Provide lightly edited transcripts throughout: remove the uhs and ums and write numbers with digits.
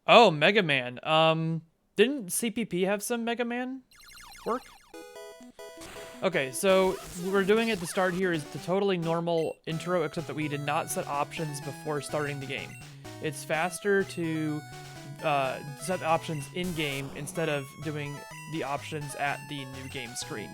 Oh, Mega Man. Didn't CPP have some Mega Man work? Okay, so what we're doing at the start here is the totally normal intro, except that we did not set options before starting the game. It's faster to set options in-game instead of doing the options at the new game screen.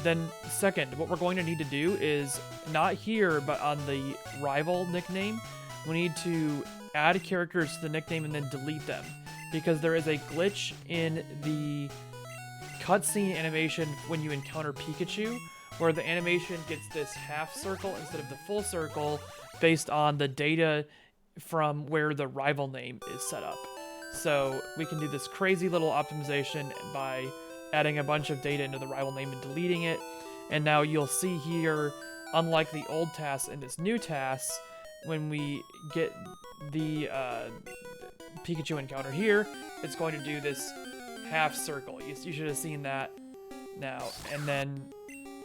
Then second, what we're going to need to do is, not here, but on the rival nickname, we need to add characters to the nickname and then delete them. Because there is a glitch in the cutscene animation when you encounter Pikachu, where the animation gets this half circle instead of the full circle based on the data from where the rival name is set up. So we can do this crazy little optimization by adding a bunch of data into the rival name and deleting it. And now you'll see here, unlike the old TAS and this new TAS, when we get the Pikachu encounter here, it's going to do this half circle. You should have seen that now. And then,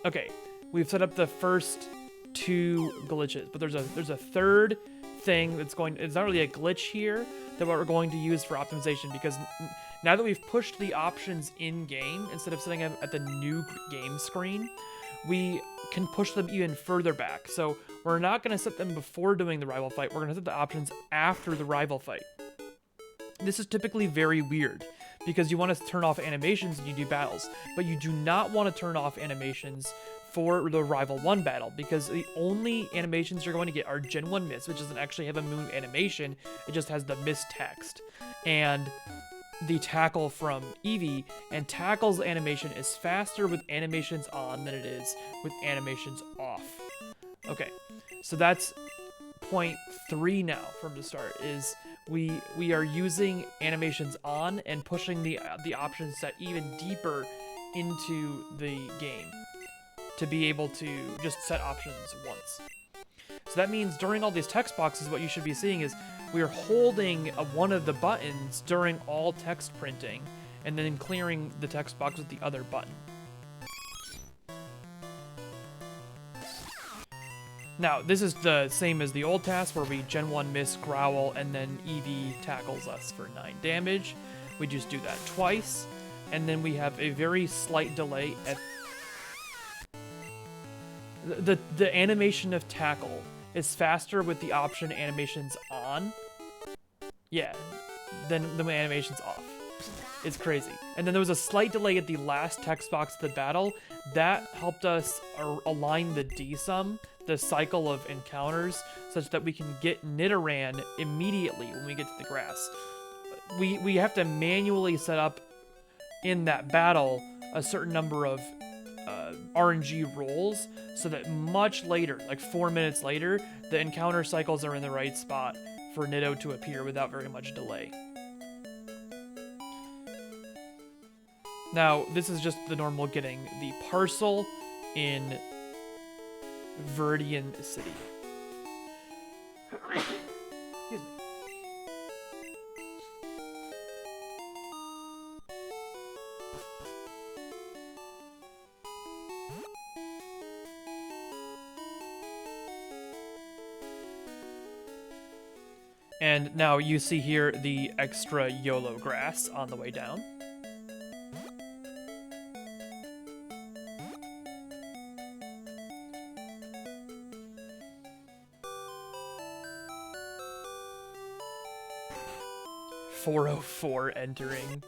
okay, we've set up the first two glitches, but there's a third thing that's going. It's not really a glitch here that what we're going to use for optimization, because now that we've pushed the options in game instead of setting them at the new game screen, we can push them even further back. So we're not going to set them before doing the rival fight. We're going to set the options after the rival fight. This is typically very weird because you want to turn off animations when you do battles, but you do not want to turn off animations for the Rival 1 battle, because the only animations you're going to get are Gen 1 Miss, which doesn't actually have a moon animation, it just has the Miss text, and the Tackle from Eevee, and Tackle's animation is faster with animations on than it is with animations off. Okay, so that's point 3 now from the start, is we are using animations on and pushing the options set even deeper into the game to be able to just set options once. So that means during all these text boxes, what you should be seeing is we are holding one of the buttons during all text printing and then clearing the text box with the other button. Now, this is the same as the old task where we Gen 1 Miss, Growl, and then Eevee tackles us for 9 damage. We just do that twice, and then we have a very slight delay at the animation of Tackle is faster with the option animations on. Yeah, than the animations off. It's crazy. And then there was a slight delay at the last text box of the battle. That helped us align the D-sum, the cycle of encounters, such that we can get Nidoran immediately when we get to the grass. We have to manually set up in that battle a certain number of RNG rolls, so that much later, like 4 minutes later, the encounter cycles are in the right spot for Nido to appear without very much delay. Now, this is just the normal getting the parcel in Viridian City. Excuse me. And now you see here the extra YOLO grass on the way down. .404 entering,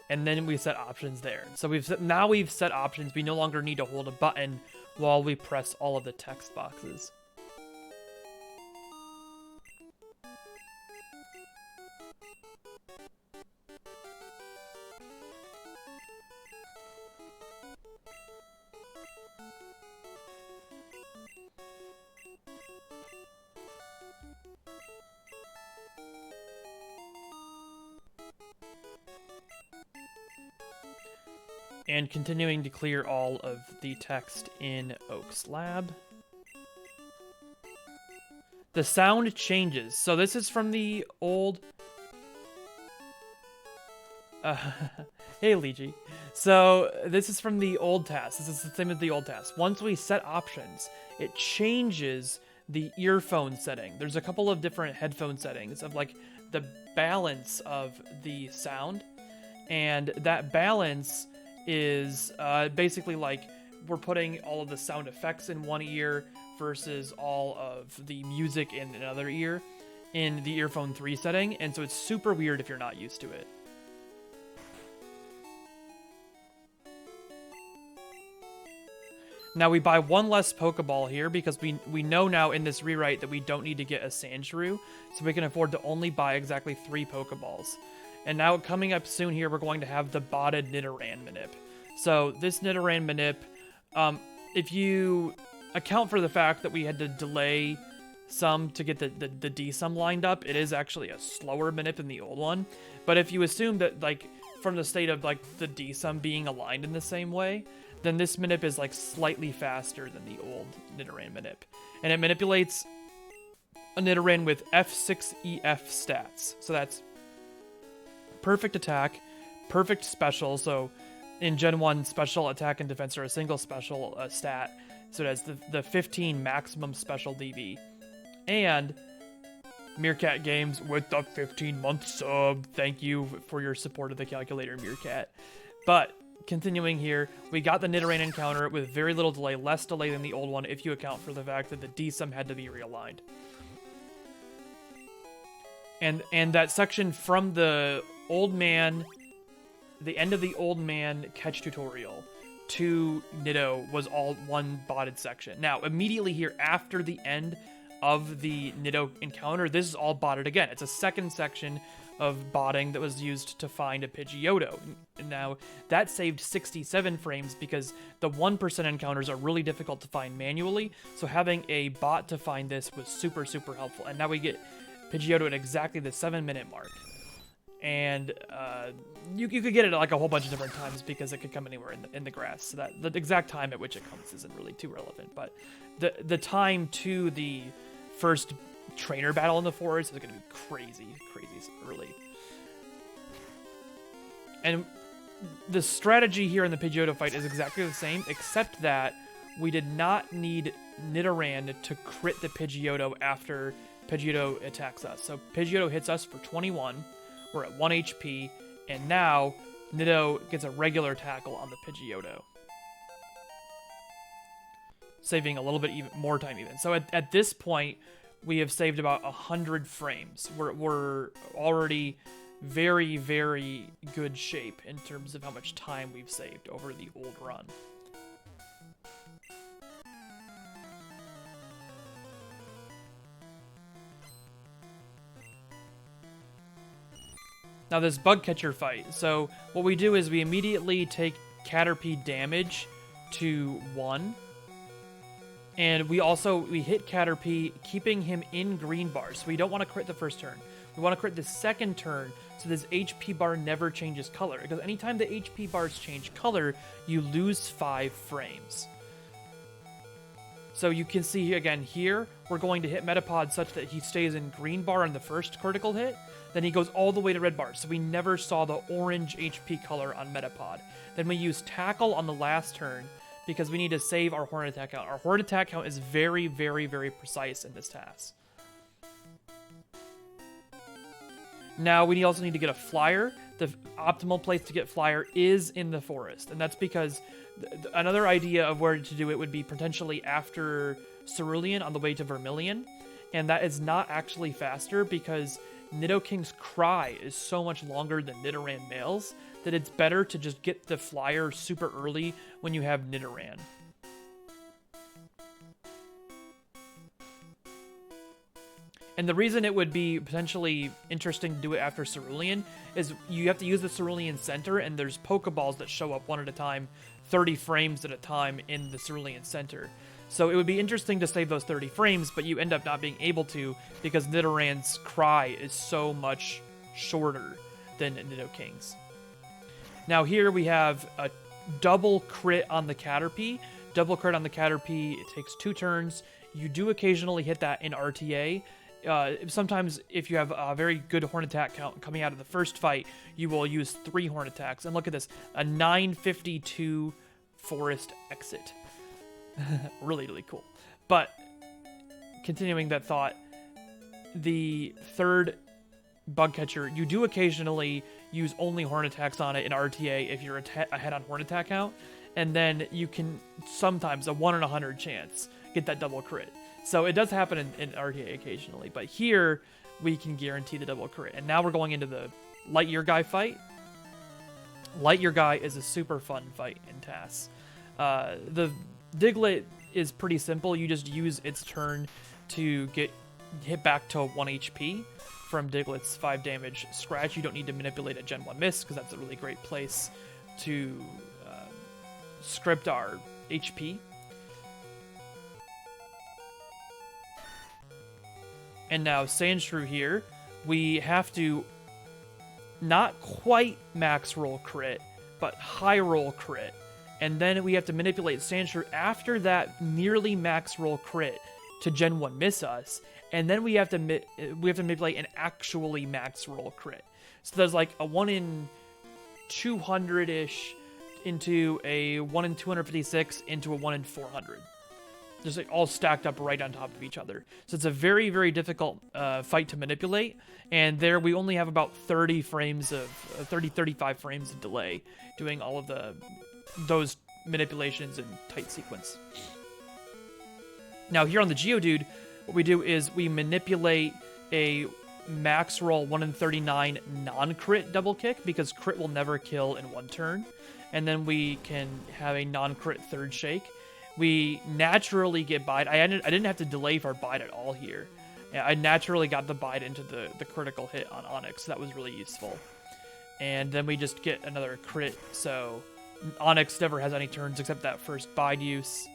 and then we set options there. So now we've set options. We no longer need to hold a button while we press all of the text boxes. And continuing to clear all of the text in Oak's lab. The sound changes. So this is from the old... hey, Lychee. So this is from the old task. This is the same as the old task. Once we set options, it changes the earphone setting. There's a couple of different headphone settings of like the balance of the sound. And that balance is basically like we're putting all of the sound effects in one ear versus all of the music in another ear in the earphone 3 setting. And so it's super weird if you're not used to it. Now we buy one less Pokeball here because we know now in this rewrite that we don't need to get a Sandshrew, so we can afford to only buy exactly 3 Pokeballs. And now coming up soon here, we're going to have the botted Nidoran Manip. So this Nidoran Manip, if you account for the fact that we had to delay some to get the D-Sum lined up, it is actually a slower Manip than the old one. But if you assume that, like, from the state of, like, the D-Sum being aligned in the same way, then this Manip is, like, slightly faster than the old Nidoran Manip. And it manipulates a Nidoran with F6EF stats. So that's perfect attack, perfect special. So in Gen 1, special attack and defense are a single special stat. So it has the 15 maximum special DB. And Meerkat Games with the 15-month sub. Thank you for your support of the calculator, Meerkat. But continuing here, we got the Nidoran Encounter with very little delay, less delay than the old one if you account for the fact that the D-Sum had to be realigned. And that section from the old man, the end of the old man catch tutorial to Nido was all one botted section. Now, immediately here after the end of the Nido Encounter, this is all botted again. It's a second section of botting that was used to find a Pidgeotto. Now, that saved 67 frames because the 1% encounters are really difficult to find manually, so having a bot to find this was super, super helpful. And now we get Pidgeotto at exactly the 7-minute mark. And you could get it like a whole bunch of different times because it could come anywhere in the grass. So that the exact time at which it comes isn't really too relevant. But the time to the first trainer battle in the forest is going to be crazy early. And the strategy here in the Pidgeotto fight is exactly the same, except that we did not need Nidoran to crit the Pidgeotto after Pidgeotto attacks us. So Pidgeotto hits us for 21, we're at 1 HP, and now Nido gets a regular tackle on the Pidgeotto, saving a little bit even more time even. So at this point, we have saved about 100 frames. We're already very, very good shape in terms of how much time we've saved over the old run. Now this bug catcher fight. So what we do is we immediately take Caterpie damage to 1. And we hit Caterpie, keeping him in green bars. So we don't want to crit the first turn. We want to crit the second turn, so this HP bar never changes color. Because anytime the HP bars change color, you lose 5 frames. So you can see again here, we're going to hit Metapod such that he stays in green bar on the first critical hit. Then he goes all the way to red bar. So we never saw the orange HP color on Metapod. Then we use Tackle on the last turn, because we need to save our Horn Attack count. Our Horn Attack count is very, very, very precise in this TAS. Now, we also need to get a Flyer. The optimal place to get Flyer is in the forest, and that's because another idea of where to do it would be potentially after Cerulean on the way to Vermilion, and that is not actually faster because Nidoking's Cry is so much longer than Nidoran Male's that it's better to just get the Flyer super early when you have Nidoran. And the reason it would be potentially interesting to do it after Cerulean is you have to use the Cerulean Center, and there's Pokeballs that show up one at a time, 30 frames at a time in the Cerulean Center. So it would be interesting to save those 30 frames, but you end up not being able to because Nidoran's Cry is so much shorter than Nidoking's. Now here we have a double crit on the Caterpie. Double crit on the Caterpie, it takes 2 turns. You do occasionally hit that in RTA. Sometimes if you have a very good Horn Attack count coming out of the first fight, you will use 3 Horn Attacks. And look at this, a 952 Forest Exit. Really, really cool. But continuing that thought, the third bug catcher, you do occasionally use only horn attacks on it in RTA if you're ahead on horn attack count, and then you can sometimes, a 1 in 100 chance, get that double crit. So it does happen in RTA occasionally, but here we can guarantee the double crit. And now we're going into the Lightyear Guy fight. Lightyear Guy is a super fun fight in TAS. The Diglett is pretty simple. You just use its turn to get hit back to 1 HP from Diglett's 5 damage scratch. You don't need to manipulate a Gen 1 miss, because that's a really great place to script our HP. And now Sandshrew here, we have to not quite max roll crit, but high roll crit. And then we have to manipulate Sandshrew after that nearly max roll crit to Gen 1 miss us. And then we have to manipulate an actually max roll crit. So there's like a 1 in 200-ish into a 1 in 256 into a 1 in 400. Just like all stacked up right on top of each other. So it's a very, very difficult fight to manipulate. And there we only have about 35 frames of delay doing all of those manipulations in tight sequence. Now here on the Geodude, what we do is we manipulate a max roll 1 in 39 non-crit double kick, because crit will never kill in 1 turn. And then we can have a non-crit third shake. We naturally get bite. I didn't have to delay for bite at all here. I naturally got the bite into the critical hit on Onix. So that was really useful. And then we just get another crit. So Onix never has any turns except that first bite use.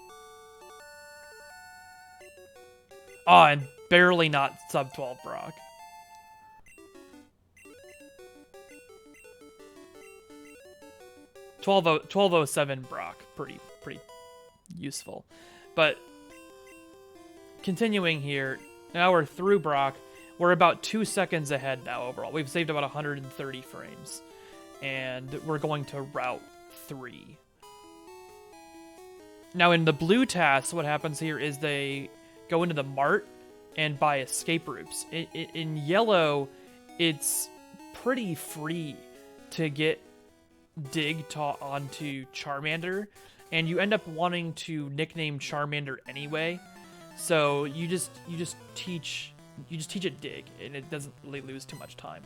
Oh, and barely not sub 12 Brock. $12.07 Brock. Pretty useful. But continuing here, now we're through Brock. We're about 2 seconds ahead now overall. We've saved about 130 frames. And we're going to Route 3. Now in the blue TAS, what happens here is they go into the mart and buy escape routes. In yellow, it's pretty free to get Dig taught onto Charmander, and you end up wanting to nickname Charmander anyway. So you just teach it Dig, and it doesn't really lose too much time.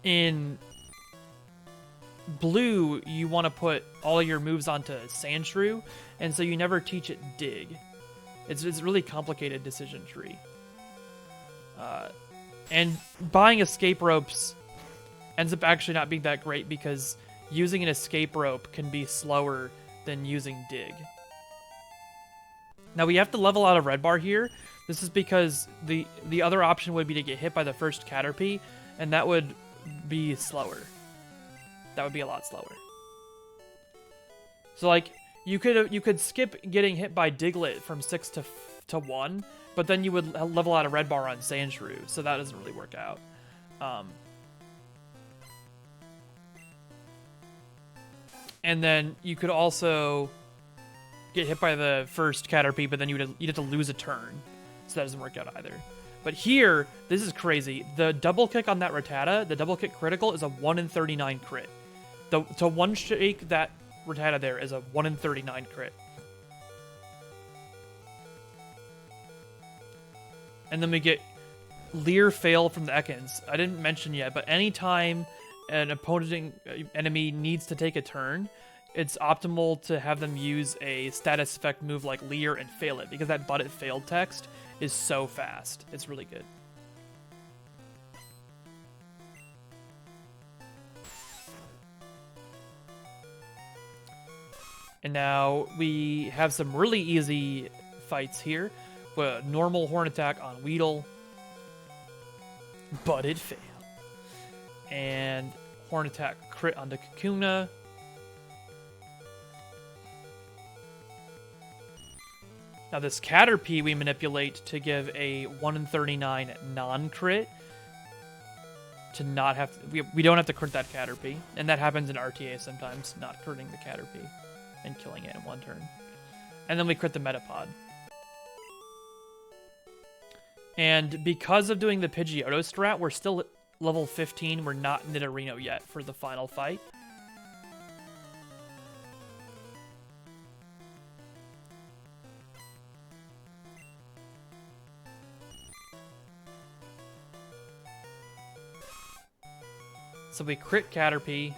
In blue, you want to put all your moves onto Sandshrew, and so you never teach it Dig. It's a really complicated decision tree. And buying escape ropes ends up actually not being that great, because using an escape rope can be slower than using Dig. Now we have to level out of Red Bar here. This is because the other option would be to get hit by the first Caterpie, and that would be slower. That would be a lot slower. So like you could skip getting hit by Diglett from 6 to 1, but then you would level out of Red Bar on Sandshrew, so that doesn't really work out. And then you could also get hit by the first Caterpie, but then you'd have to lose a turn. So that doesn't work out either. But here, this is crazy. The double kick on that Rattata, the double kick critical, is a 1 in 39 crit. To one shake that Rattata there is a 1 in 39 crit. And then we get Leer fail from the Ekans. I didn't mention yet, but anytime an opposing enemy needs to take a turn, it's optimal to have them use a status effect move like Leer and fail it, because that "but it failed" text is so fast. It's really good. And now we have some really easy fights here. With a normal horn attack on Weedle, but it failed. And horn attack crit onto Kakuna. Now this Caterpie we manipulate to give a 1 in 39 non-crit. To not have to, we don't have to crit that Caterpie. And that happens in RTA sometimes, not critting the Caterpie and killing it in 1 turn. And then we crit the Metapod. And because of doing the Pidgeotto strat, we're still at level 15. We're not Nidorino yet for the final fight. So we crit Caterpie.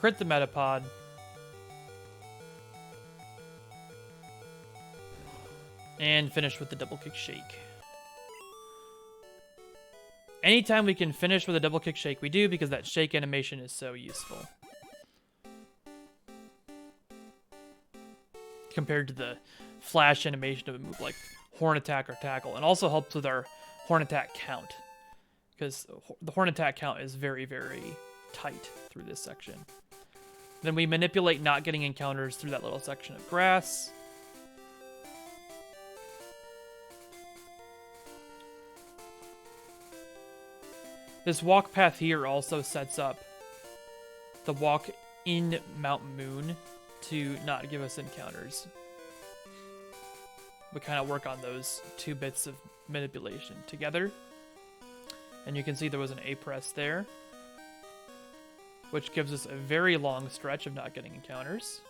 Crit the Metapod. And finish with the double kick shake. Anytime we can finish with a double kick shake, we do, because that shake animation is so useful. Compared to the flash animation of a move like Horn Attack or Tackle. And also helps with our Horn Attack count, because the Horn Attack count is very, very tight through this section. Then we manipulate not getting encounters through that little section of grass. This walk path here also sets up the walk in Mount Moon to not give us encounters. We kind of work on those two bits of manipulation together. And you can see there was an A-press there, which gives us a very long stretch of not getting encounters.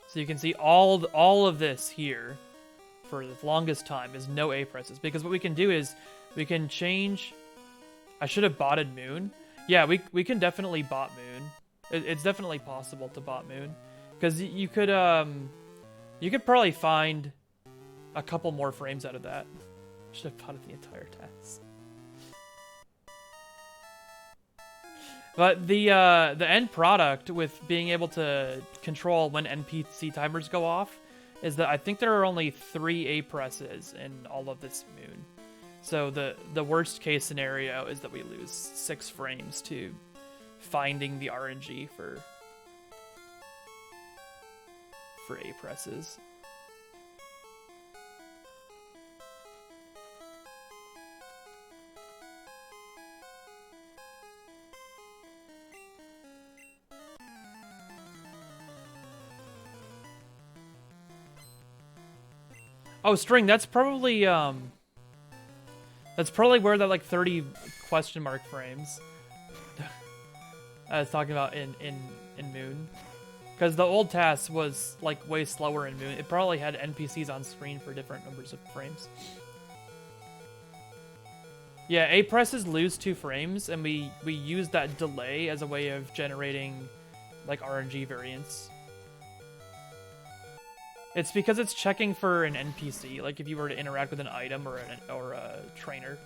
So you can see all of this here for the longest time is no A-presses, because what we can do is we can change. I should have botted Moon. Yeah, we can definitely bot Moon. It's definitely possible to bot Moon, because you could probably find a couple more frames out of that. Should have botted the entire TAS. But the end product with being able to control when NPC timers go off is that I think there are only 3 A-presses in all of this Moon. So the worst case scenario is that we lose 6 frames to finding the RNG for A-presses. Oh, String, that's probably where that like 30 question mark frames I was talking about in Moon. Because the old TAS was like way slower in Moon. It probably had NPCs on screen for different numbers of frames. Yeah, A-presses lose 2 frames, and we use that delay as a way of generating like RNG variants. It's because it's checking for an NPC, like if you were to interact with an item or a trainer.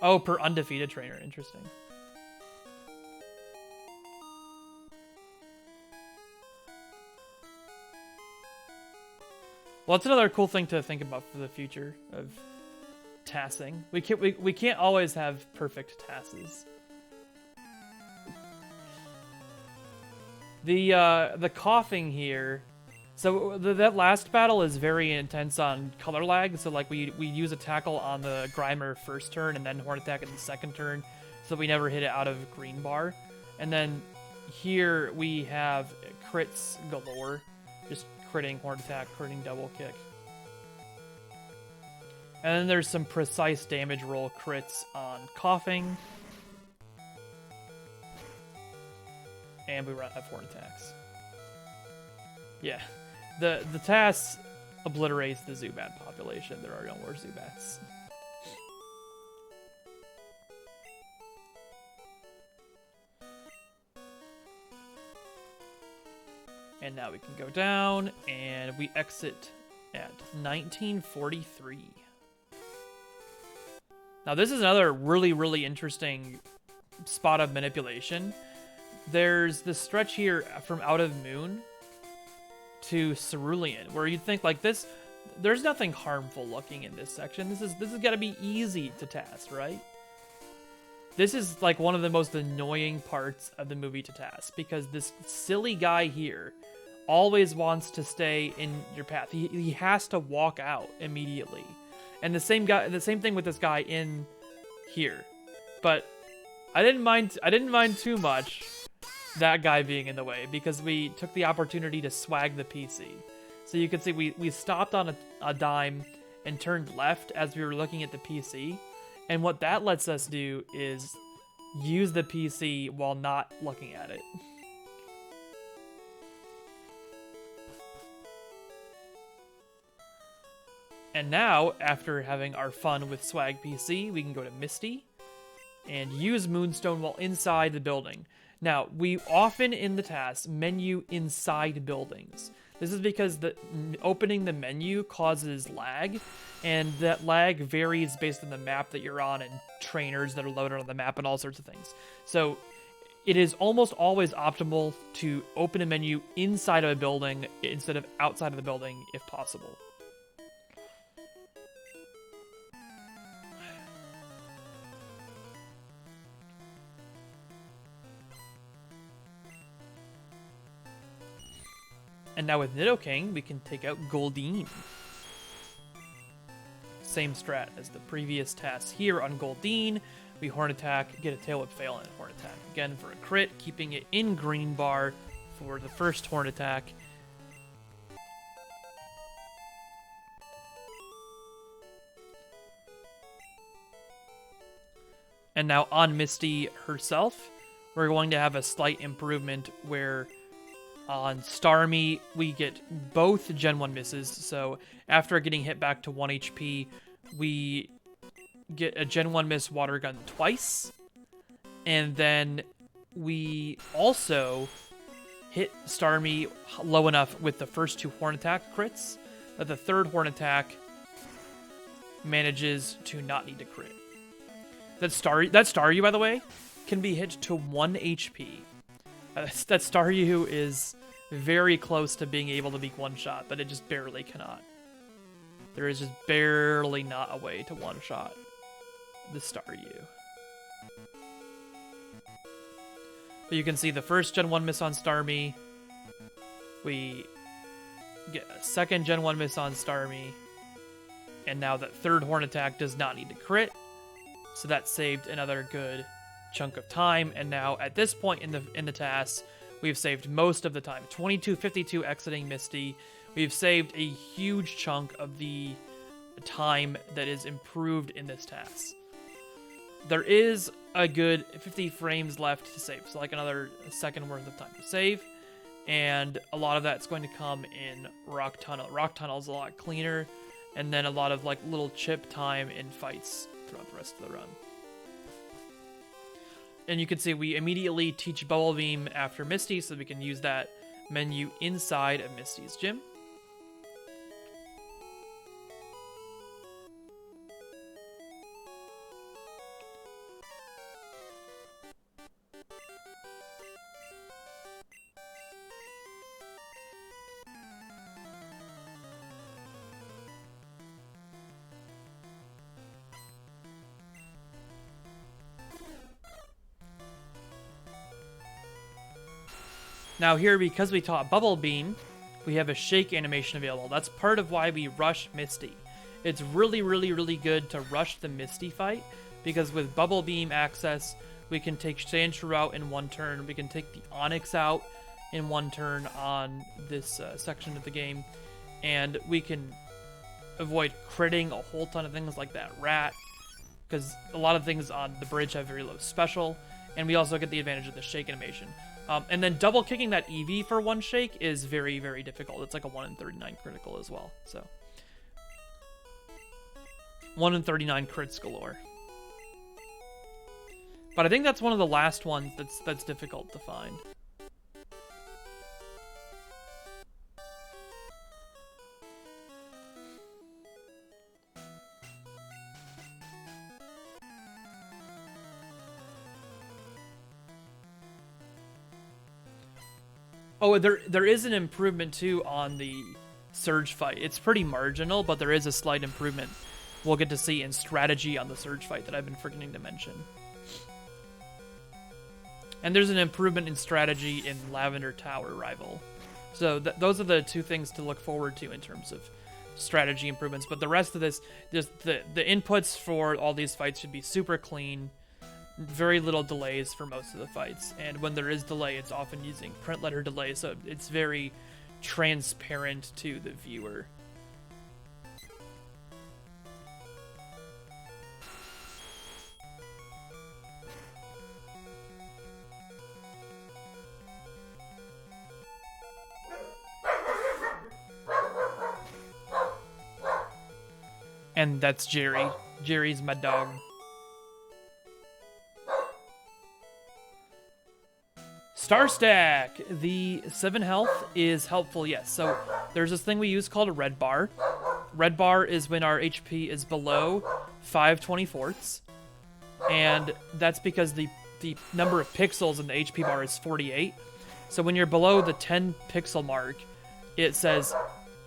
Oh, per undefeated trainer. Interesting. Well, that's another cool thing to think about for the future of TASing. We can't always have perfect TASes. The coughing here. So that last battle is very intense on color lag. So like we use a tackle on the Grimer first turn and then Horn Attack in the second turn, so we never hit it out of green bar. And then here we have crits galore, just critting Horn Attack, critting double kick. And then there's some precise damage roll crits on coughing. And we run have Horn Attacks. Yeah. The TAS obliterates the Zubat population. There are no more Zubats. And now we can go down, and we exit at 1943. Now this is another really, really interesting spot of manipulation. There's this stretch here from Out of Moon to Cerulean, where you'd think like this There's nothing harmful looking in this section. This is gotta be easy to TAS, right? This is like one of the most annoying parts of the movie to TAS, because this silly guy here always wants to stay in your path. He has to walk out immediately. And the same thing with this guy in here. But I didn't mind too much that guy being in the way, because we took the opportunity to swag the PC. So you can see we stopped on a dime and turned left as we were looking at the PC. And what that lets us do is use the PC while not looking at it. And now, after having our fun with Swag PC, we can go to Misty and use Moonstone while inside the building. Now, we often in the TAS menu inside buildings. This is because opening the menu causes lag, and that lag varies based on the map that you're on and trainers that are loaded on the map and all sorts of things. So it is almost always optimal to open a menu inside of a building instead of outside of the building if possible. And now with Nidoking, we can take out Goldeen. Same strat as the previous TAS here on Goldeen. We Horn Attack, get a Tail Whip fail, and Horn Attack. Again for a crit, keeping it in green bar for the first Horn Attack. And now on Misty herself, we're going to have a slight improvement where on Starmie, we get both Gen 1 misses, so after getting hit back to 1 HP, we get a Gen 1 miss Water Gun twice, and then we also hit Starmie low enough with the first 2 Horn Attack crits that the third Horn Attack manages to not need to crit. That Staryu, by the way, can be hit to 1 HP. That Staryu is very close to being able to be one-shot, but it just barely cannot. There is just barely not a way to one-shot the Staryu. But you can see the first Gen 1 miss on Starmie. We get a second Gen 1 miss on Starmie. And now that third Horn Attack does not need to crit. So that saved another good chunk of time, and now at this point in the TAS, we've saved most of the time. 22:52 exiting Misty. We've saved a huge chunk of the time that is improved in this TAS. There is a good 50 frames left to save, so like another second worth of time to save, and a lot of that's going to come in Rock Tunnel. Rock Tunnel is a lot cleaner, and then a lot of like little chip time in fights throughout the rest of the run. And you can see we immediately teach Bubble Beam after Misty, so we can use that menu inside of Misty's gym. Now here, because we taught Bubble Beam, we have a shake animation available. That's part of why we rush Misty. It's really, really, really good to rush the Misty fight, because with Bubble Beam access, we can take Sandshrew out in one turn, we can take the Onix out in one turn on this section of the game, and we can avoid critting a whole ton of things like that rat, because a lot of things on the bridge have very low special, and we also get the advantage of the shake animation. And then double kicking that Eevee for one shake is very, very difficult. It's like a 1 in 39 critical as well. So 1 in 39 crits galore. But I think that's one of the last ones that's difficult to find. Oh, there is an improvement too on the Surge fight. It's pretty marginal, but there is a slight improvement we'll get to see in strategy on the Surge fight that I've been forgetting to mention. And there's an improvement in strategy in Lavender Tower Rival. So those are the two things to look forward to in terms of strategy improvements. But the rest of this, just the inputs for all these fights should be super clean. Very little delays for most of the fights. And when there is delay, it's often using print letter delay, so it's very transparent to the viewer. And that's Jerry. Jerry's my dog. Star Stack! The 7 health is helpful, yes. So there's this thing we use called a red bar. Red bar is when our HP is below 5/24. And that's because the number of pixels in the HP bar is 48. So when you're below the 10 pixel mark, it says,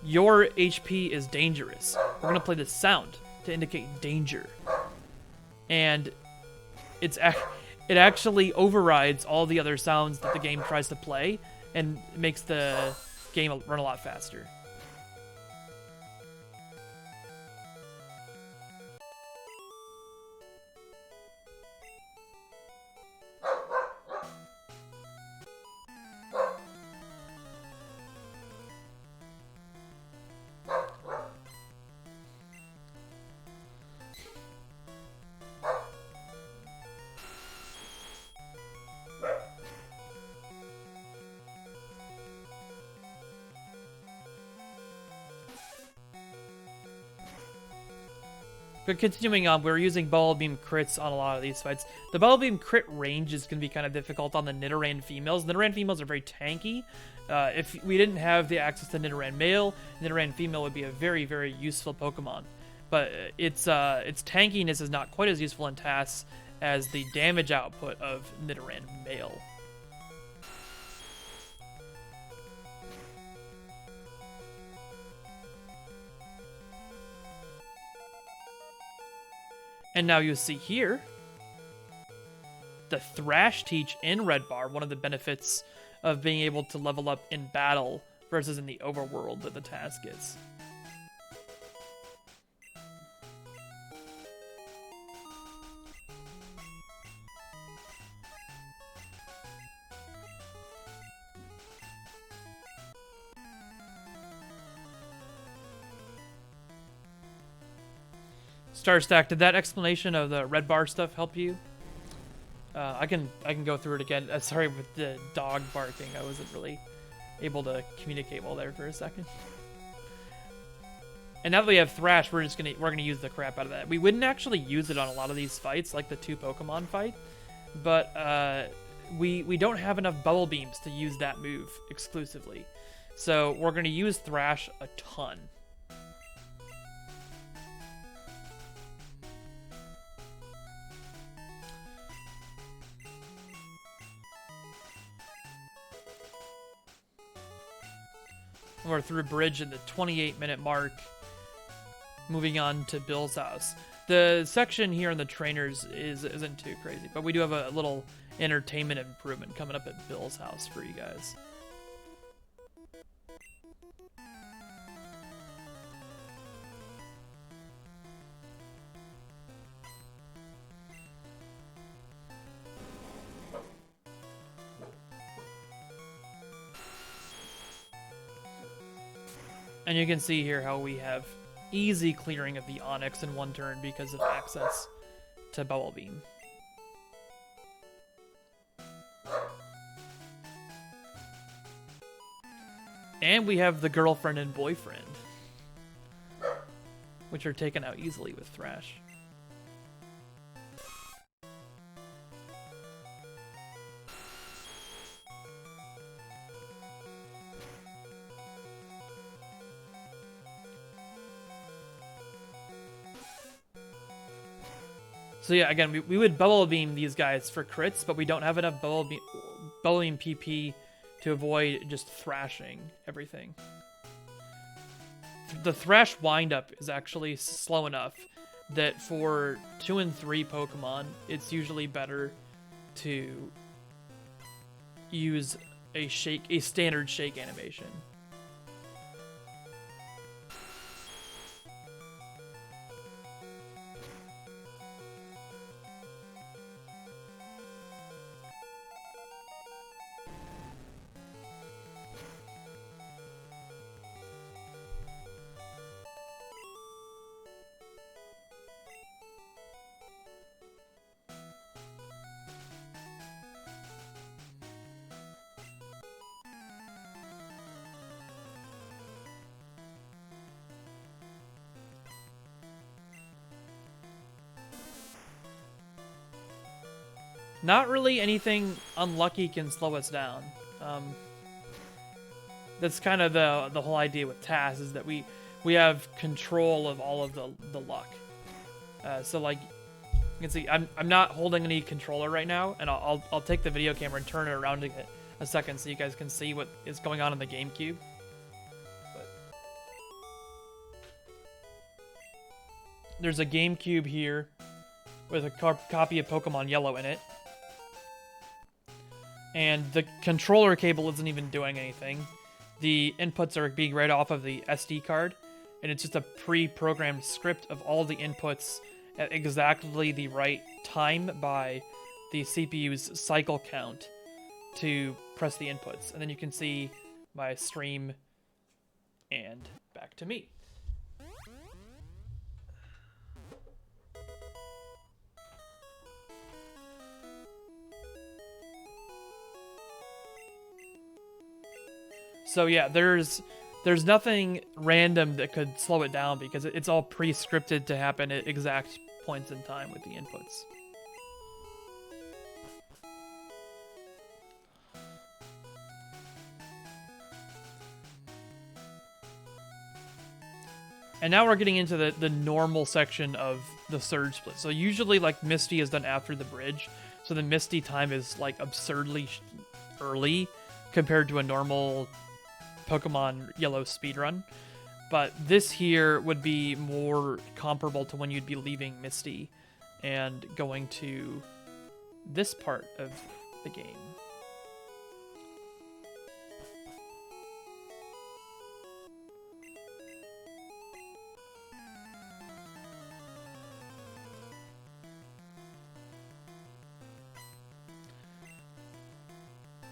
your HP is dangerous. We're going to play this sound to indicate danger. And it actually overrides all the other sounds that the game tries to play and makes the game run a lot faster. But continuing on, we're using Bubble Beam crits on a lot of these fights. The Bubble Beam crit range is going to be kind of difficult on the Nidoran females. Nidoran females are very tanky. If we didn't have the access to Nidoran male, Nidoran female would be a very, very useful Pokemon. But its tankiness is not quite as useful in TAS as the damage output of Nidoran male. And now you see here, the Thrash Teach in Red Bar, one of the benefits of being able to level up in battle versus in the overworld that the TAS gets. Star Stack, did that explanation of the red bar stuff help you? I can go through it again. Sorry, with the dog barking, I wasn't really able to communicate well there for a second. And now that we have Thrash, we're gonna use the crap out of that. We wouldn't actually use it on a lot of these fights, like the 2 Pokemon fight, but we don't have enough Bubble Beams to use that move exclusively. So we're gonna use Thrash a ton. We're through a bridge at the 28-minute mark, moving on to Bill's house. The section here in the trainers isn't too crazy, but we do have a little entertainment improvement coming up at Bill's house for you guys. And you can see here how we have easy clearing of the Onyx in one turn because of access to Bubble Beam. And we have the girlfriend and boyfriend, which are taken out easily with Thrash. So yeah, again, we would Bubble Beam these guys for crits, but we don't have enough Bubble Beam PP to avoid just thrashing everything. the Thrash windup is actually slow enough that for 2 and 3 Pokemon, it's usually better to use a standard shake animation. Not really anything unlucky can slow us down. That's kind of the whole idea with TAS, is that we have control of all of the luck. So like you can see, I'm not holding any controller right now, and I'll take the video camera and turn it around in a second so you guys can see what is going on in the GameCube. But there's a GameCube here with a copy of Pokemon Yellow in it. And the controller cable isn't even doing anything. The inputs are being read off of the SD card, and it's just a pre-programmed script of all the inputs at exactly the right time by the CPU's cycle count to press the inputs. And then you can see my stream, and back to me. So yeah, there's nothing random that could slow it down because it's all pre-scripted to happen at exact points in time with the inputs. And now we're getting into the normal section of the surge split. So usually like Misty is done after the bridge, so the Misty time is like absurdly early compared to a normal Pokemon Yellow speedrun, but this here would be more comparable to when you'd be leaving Misty and going to this part of the game.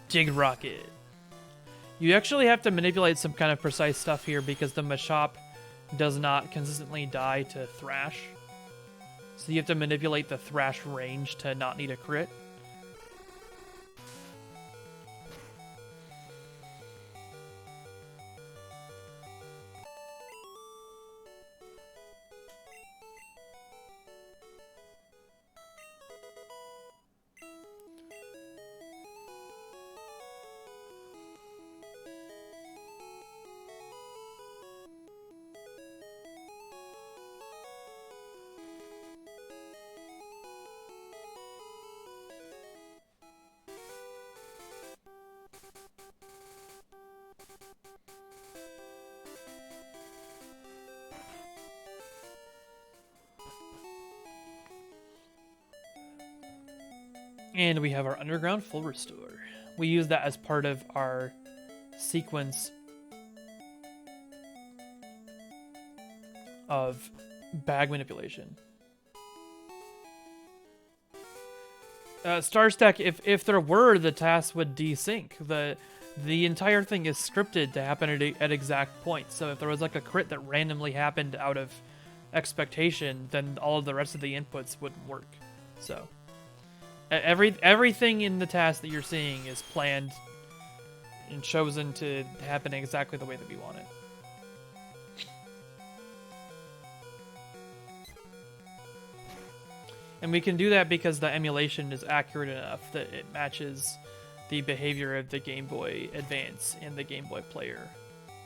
Dig Rocket. You actually have to manipulate some kind of precise stuff here because the Machop does not consistently die to Thrash. So you have to manipulate the Thrash range to not need a crit. And we have our underground full restore. We use that as part of our sequence of bag manipulation. Star Stack, if there were, the TAS would desync. The entire thing is scripted to happen at exact points. So if there was like a crit that randomly happened out of expectation, then all of the rest of the inputs wouldn't work. So everything in the TAS that you're seeing is planned and chosen to happen exactly the way that we want it. And we can do that because the emulation is accurate enough that it matches the behavior of the Game Boy Advance and the Game Boy Player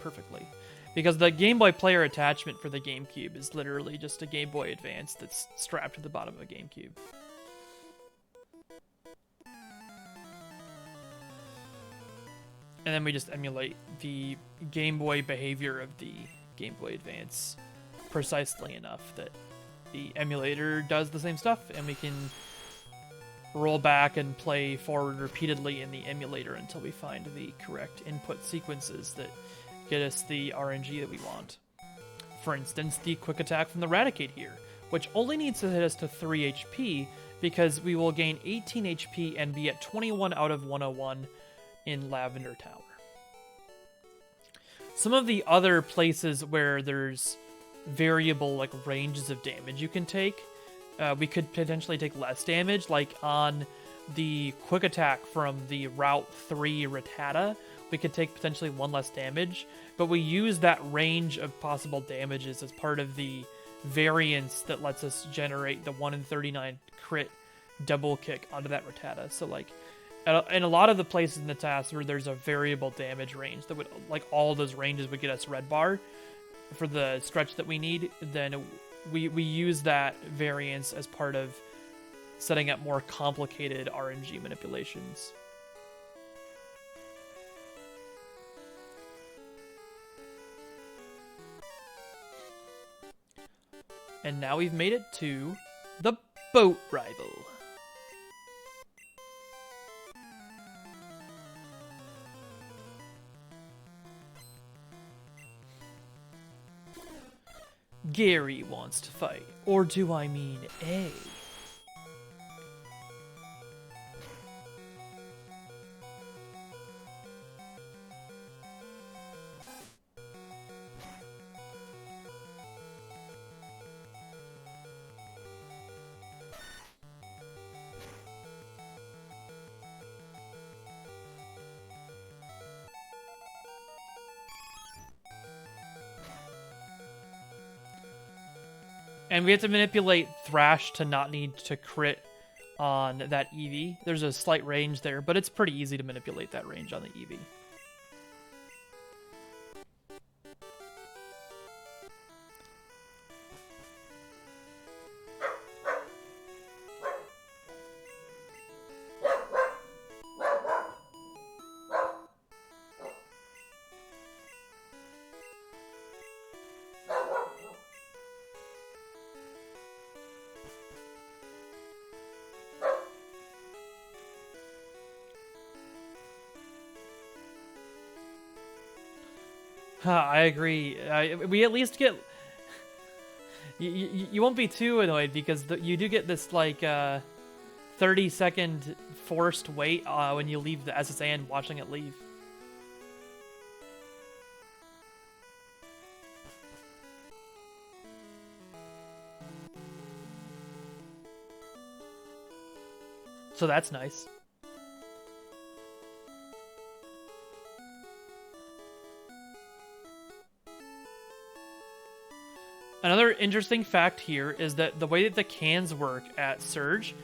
perfectly. Because the Game Boy Player attachment for the GameCube is literally just a Game Boy Advance that's strapped to the bottom of a GameCube. And then we just emulate the Game Boy behavior of the Game Boy Advance precisely enough that the emulator does the same stuff, and we can roll back and play forward repeatedly in the emulator until we find the correct input sequences that get us the RNG that we want. For instance, the quick attack from the Raticate here, which only needs to hit us to 3 HP because we will gain 18 HP and be at 21 out of 101 in Lavender Tower. Some of the other places where there's variable like ranges of damage you can take, we could potentially take less damage, like on the quick attack from the Route 3 Rattata, we could take potentially 1 less damage, but we use that range of possible damages as part of the variance that lets us generate the 1 in 39 crit double kick onto that Rattata. So like, in a lot of the places in the TAS where there's a variable damage range that would, like all those ranges would get us red bar for the stretch that we need, then we use that variance as part of setting up more complicated RNG manipulations. And now we've made it to the boat rival. Gary wants to fight. Or do I mean A? And we have to manipulate Thrash to not need to crit on that Eevee. There's a slight range there, but it's pretty easy to manipulate that range on the Eevee. I agree. We at least get... You won't be too annoyed because you do get this, like, 30-second forced wait when you leave the SSN watching it leave. So that's nice. Another interesting fact here is that the way that the cans work at Surge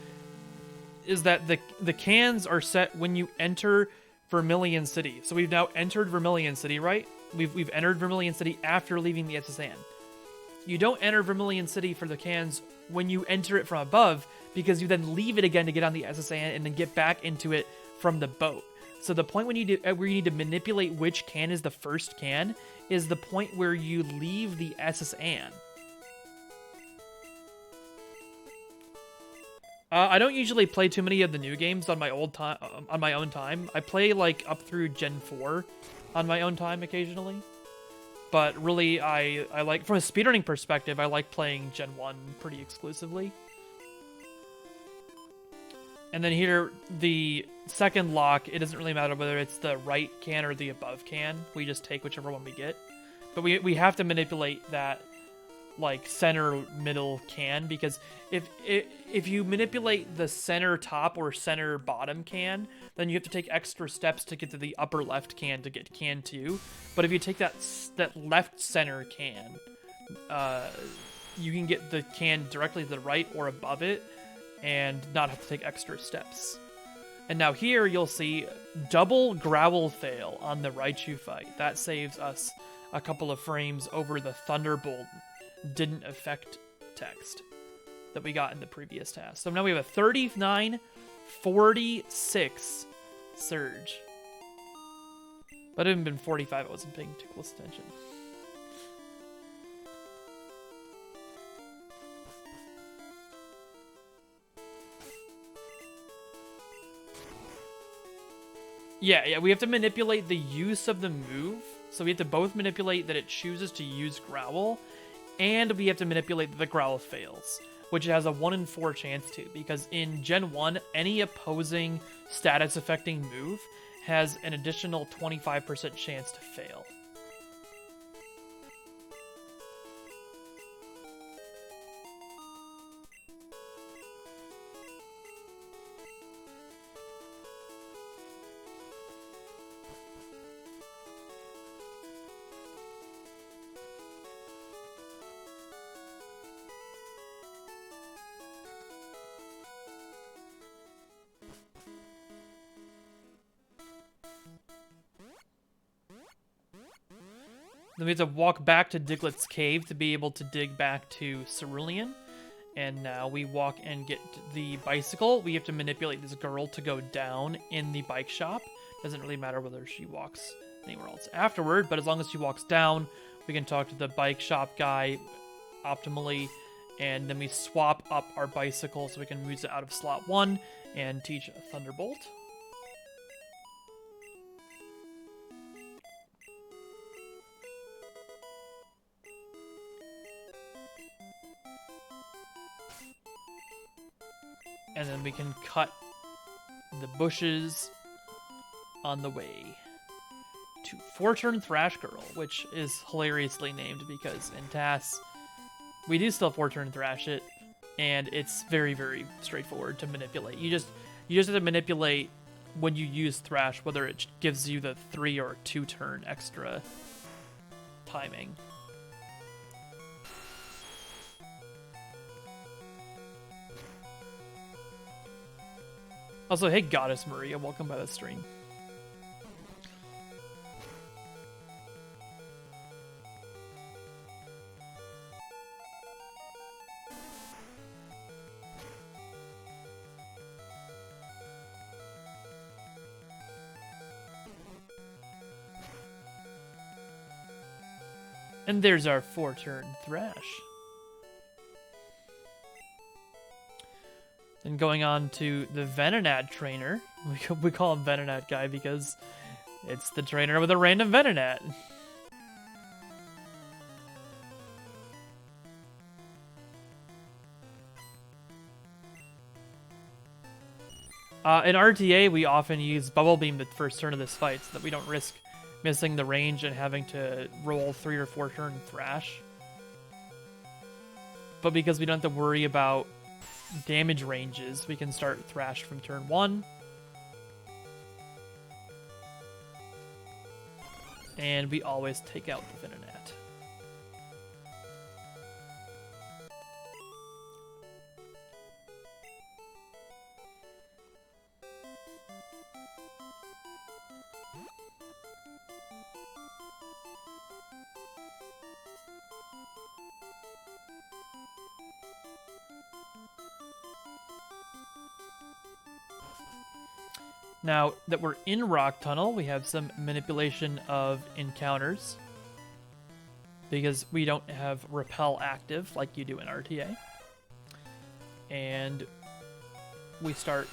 is that the cans are set when you enter Vermilion City. So we've now entered Vermilion City, right? We've entered Vermilion City after leaving the SSN. You don't enter Vermilion City for the cans when you enter it from above, because you then leave it again to get on the SSN and then get back into it from the boat. So the point where you need to manipulate which can is the first can is the point where you leave the SSN. I don't usually play too many of the new games on my own time. I play like up through Gen 4 on my own time occasionally. But really, I like, from a speedrunning perspective, I like playing Gen 1 pretty exclusively. And then here, the second lock, it doesn't really matter whether it's the right can or the above can. We just take whichever one we get. But we have to manipulate that, like, center middle can, because if you manipulate the center top or center bottom can, then you have to take extra steps to get to the upper left can to get can 2. But if you take that left center can, you can get the can directly to the right or above it and not have to take extra steps. And now here you'll see double growl fail on the Raichu fight. That saves us a couple of frames over the Thunderbolt didn't affect text that we got in the previous task. So now we have a 39-46 Surge. But it had been 45, I wasn't paying too close attention. Yeah, we have to manipulate the use of the move. So we have to both manipulate that it chooses to use Growl, and we have to manipulate that the Growl fails, which it has a 1 in 4 chance to, because in Gen 1, any opposing status-affecting move has an additional 25% chance to fail. Then we have to walk back to Diglett's cave to be able to dig back to Cerulean. And now we walk and get the bicycle. We have to manipulate this girl to go down in the bike shop. Doesn't really matter whether she walks anywhere else afterward, but as long as she walks down, we can talk to the bike shop guy optimally. And then we swap up our bicycle so we can use it out of slot 1 and teach Thunderbolt. And then we can cut the bushes on the way to 4-turn Thrash Girl, which is hilariously named because in TAS, we do still 4-turn Thrash it, and it's very, very straightforward to manipulate. You just have to manipulate when you use Thrash, whether it gives you the 3 or 2-turn extra timing. Also, hey Goddess Maria, welcome by the stream. And there's our 4-turn Thrash. And going on to the Venonat trainer. We call him Venonat guy because it's the trainer with a random Venonat. In RTA, we often use Bubble Beam the first turn of this fight so that we don't risk missing the range and having to roll 3 or 4-turn Thrash. But because we don't have to worry about damage ranges, we can start Thrash from turn 1. And we always take out the Venonat. Now that we're in Rock Tunnel, we have some manipulation of encounters because we don't have Repel active like you do in RTA. And we start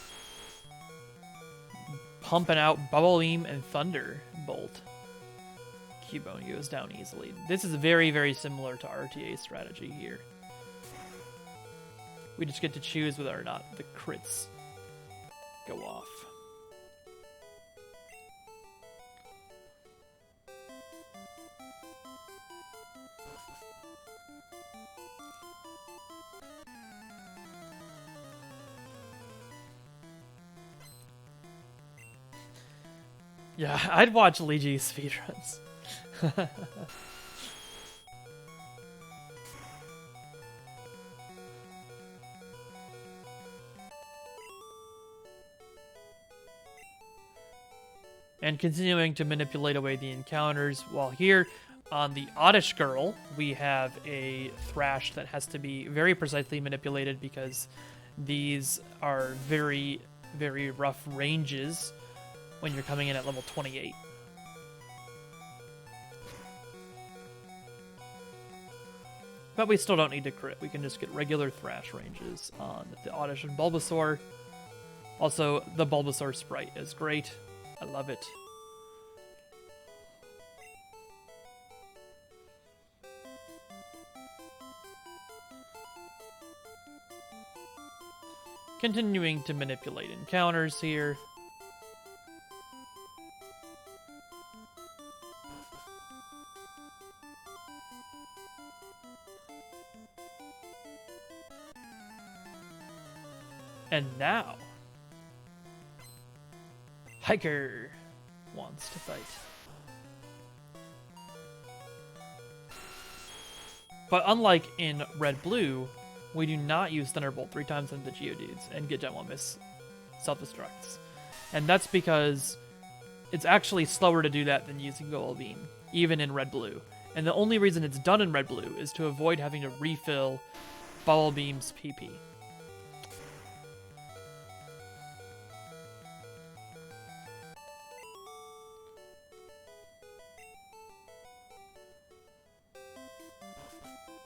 pumping out Bubble Beam and Thunderbolt. Cubone goes down easily. This is very, very similar to RTA's strategy here. We just get to choose whether or not the crits go off. Yeah, I'd watch Leegy speedruns. And continuing to manipulate away the encounters, while here on the Oddish Girl, we have a Thrash that has to be very precisely manipulated because these are very, very rough ranges when you're coming in at level 28. But we still don't need to crit. We can just get regular Thrash ranges on the Oddish and Bulbasaur. Also, the Bulbasaur sprite is great. I love it. Continuing to manipulate encounters here. And now, Hiker wants to fight. But unlike in Red-Blue, we do not use Thunderbolt 3 times into the Geodudes and get Gen 1 Miss self-destructs. And that's because it's actually slower to do that than using Bubble Beam, even in Red-Blue. And the only reason it's done in Red-Blue is to avoid having to refill Bubble Beam's PP.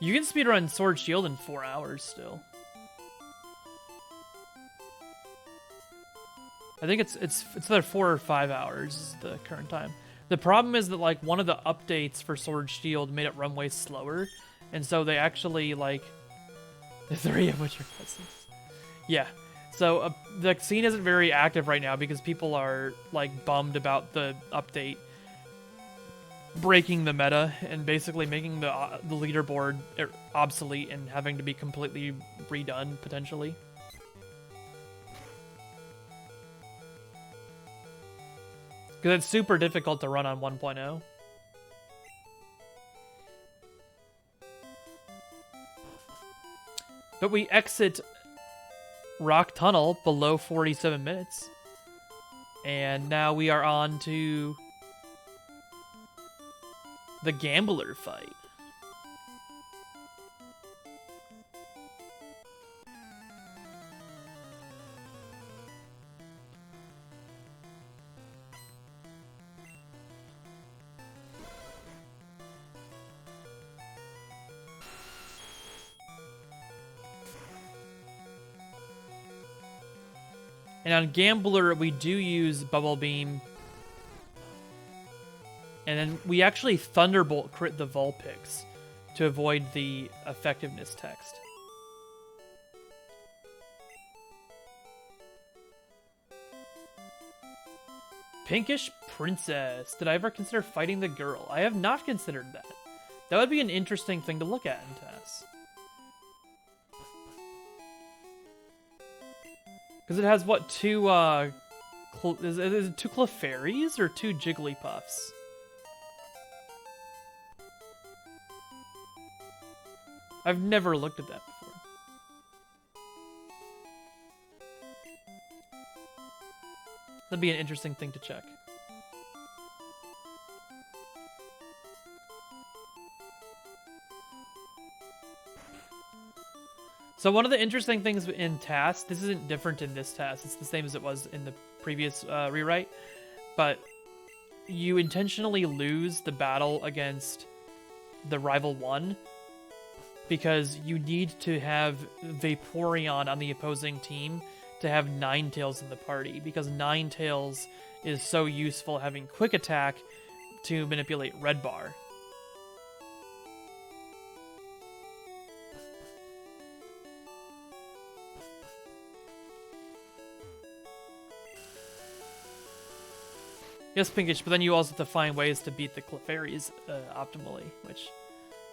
You can speedrun Sword Shield in 4 hours still. I think it's either 4 or 5 hours is the current time. The problem is that like one of the updates for Sword Shield made it run way slower, and so they actually like the 3 of which are cousins. Yeah. So the scene isn't very active right now because people are like bummed about the update breaking the meta and basically making the leaderboard obsolete and having to be completely redone potentially. Because it's super difficult to run on 1.0. But we exit Rock Tunnel below 47 minutes. And now we are on to the Gambler fight. And on Gambler, we do use Bubble Beam. And then we actually Thunderbolt crit the Vulpix to avoid the effectiveness text. Pinkish Princess. Did I ever consider fighting the girl? I have not considered that. That would be an interesting thing to look at in TAS. Because it has, what, two, is it 2 Clefairies or 2 Jigglypuffs? I've never looked at that before. That'd be an interesting thing to check. So one of the interesting things in TAS, this isn't different in this TAS, it's the same as it was in the previous rewrite, but you intentionally lose the battle against the rival 1 because you need to have Vaporeon on the opposing team to have Ninetales in the party, because Ninetales is so useful having Quick Attack to manipulate Red Bar. Yes, Pinkish, but then you also have to find ways to beat the Clefairies optimally, which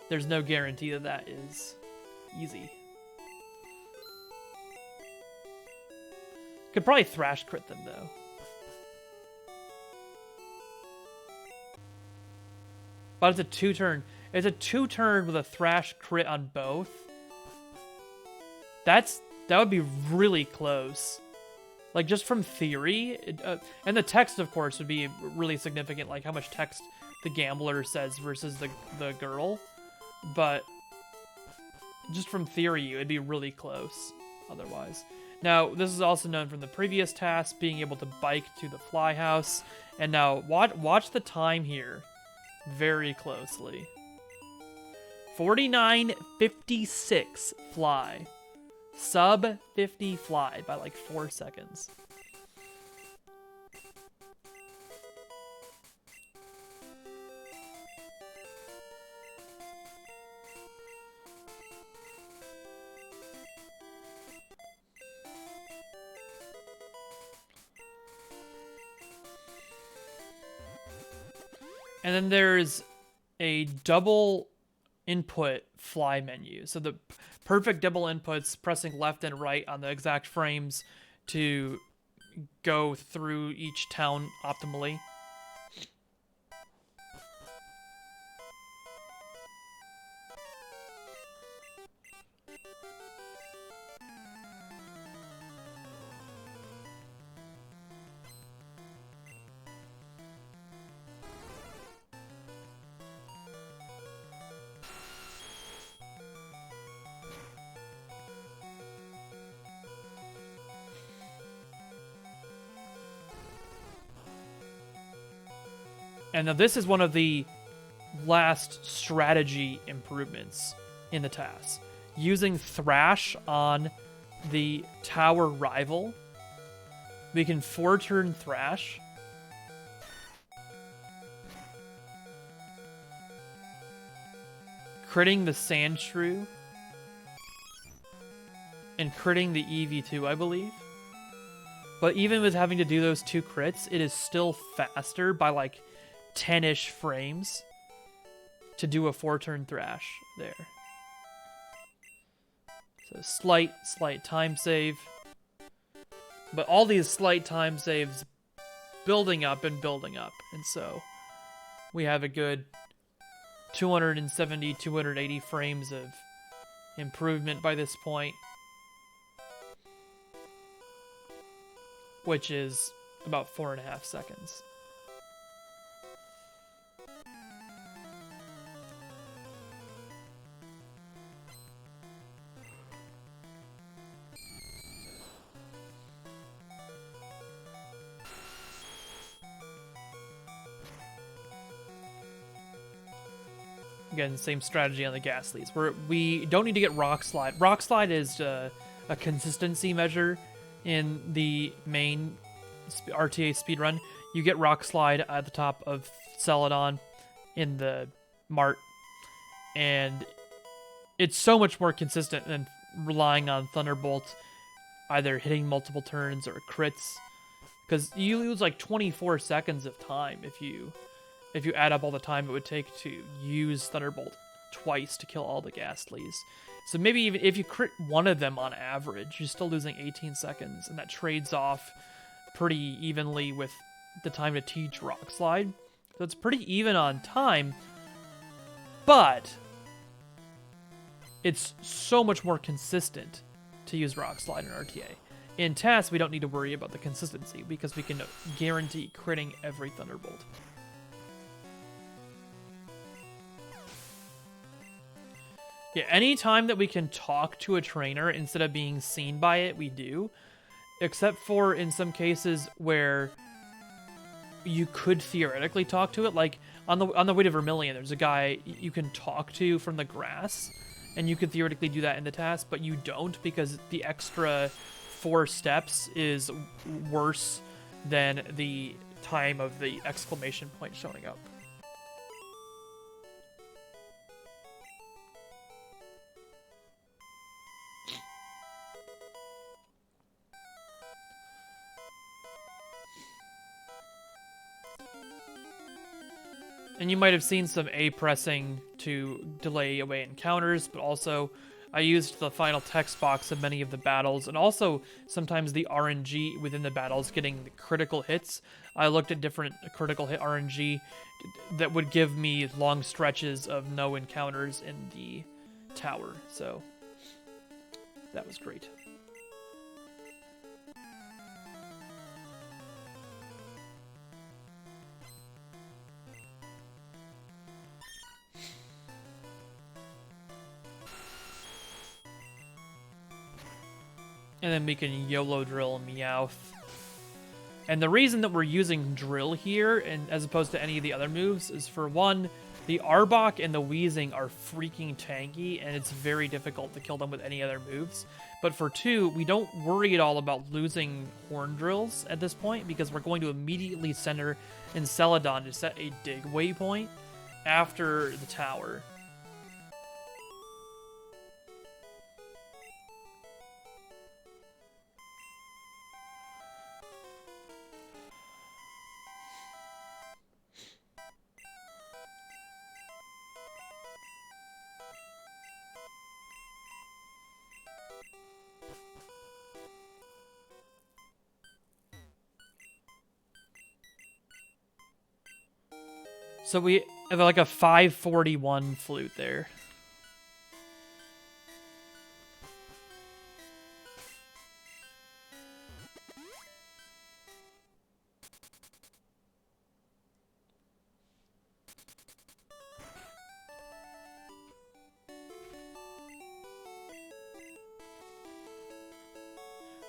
there's no guarantee that that is easy. Could probably Thrash crit them, though. But it's a 2-turn. It's a 2-turn with a Thrash crit on both. That would be really close. Like, just from theory, and the text, of course, would be really significant, like how much text the Gambler says versus the girl. But just from theory, it'd be really close otherwise. Now, this is also known from the previous task, being able to bike to the Fly House. And now, watch the time here very closely. 49:56 Fly. Sub 50 Fly by like 4 seconds. And then there's a double input fly menu. So the perfect double inputs, pressing left and right on the exact frames to go through each town optimally. And now this is one of the last strategy improvements in the TAS. Using Thrash on the tower rival, we can 4-turn Thrash. Critting the Sandshrew. And critting the EV2, I believe. But even with having to do those 2 crits, it is still faster by like 10-ish frames to do a 4-turn Thrash there. So slight time save. But all these slight time saves building up and building up. And so we have a good 270, 280 frames of improvement by this point. Which is about 4.5 seconds. Again, same strategy on the Ghastlies. We don't need to get Rock Slide. Rock Slide is a consistency measure in the main RTA speedrun. You get Rock Slide at the top of Celadon in the Mart, and it's so much more consistent than relying on Thunderbolt either hitting multiple turns or crits, because you lose like 24 seconds of time if you add up all the time it would take to use Thunderbolt twice to kill all the Ghastlies. So maybe even if you crit one of them on average, you're still losing 18 seconds, and that trades off pretty evenly with the time to teach Rock Slide. So it's pretty even on time, but it's so much more consistent to use Rock Slide in RTA. In TAS, we don't need to worry about the consistency because we can guarantee critting every Thunderbolt. Yeah, anytime that we can talk to a trainer instead of being seen by it, we do. Except for in some cases where you could theoretically talk to it. Like on the way to Vermilion, there's a guy you can talk to from the grass. And you could theoretically do that in the task, but you don't because the extra 4 steps is worse than the time of the exclamation point showing up. And you might have seen some A pressing to delay away encounters, but also I used the final text box of many of the battles, and also sometimes the RNG within the battles getting the critical hits. I looked at different critical hit RNG that would give me long stretches of no encounters in the tower, so that was great. And then we can YOLO drill Meowth. And the reason that we're using drill here, and as opposed to any of the other moves, is for one, the Arbok and the Weezing are freaking tanky, and it's very difficult to kill them with any other moves. But for two, we don't worry at all about losing Horn Drills at this point, because we're going to immediately center in Celadon to set a dig waypoint after the tower. So we have like a 541 flute there.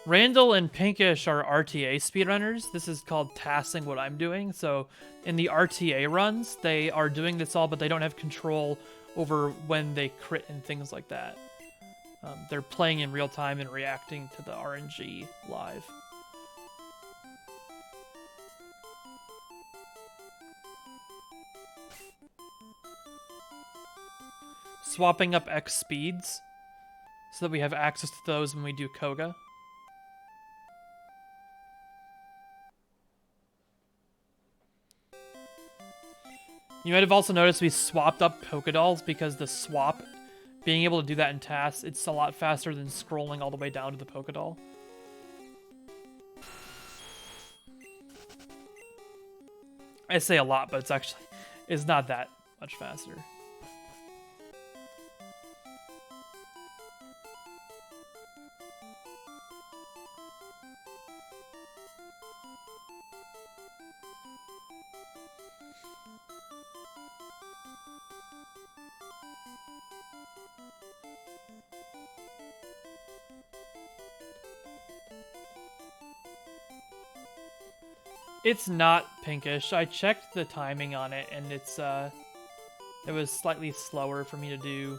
Randall and Pinkish are RTA speedrunners. This is called TASing what I'm doing. So in the RTA runs, they are doing this all, but they don't have control over when they crit and things like that. They're playing in real time and reacting to the RNG live. Swapping up X speeds so that we have access to those when we do Koga. You might have also noticed we swapped up Pokedolls because the swap, being able to do that in TAS, it's a lot faster than scrolling all the way down to the Pokedoll. I say a lot, but it's not that much faster. It's not Pinkish. I checked the timing on it, and it was slightly slower for me to do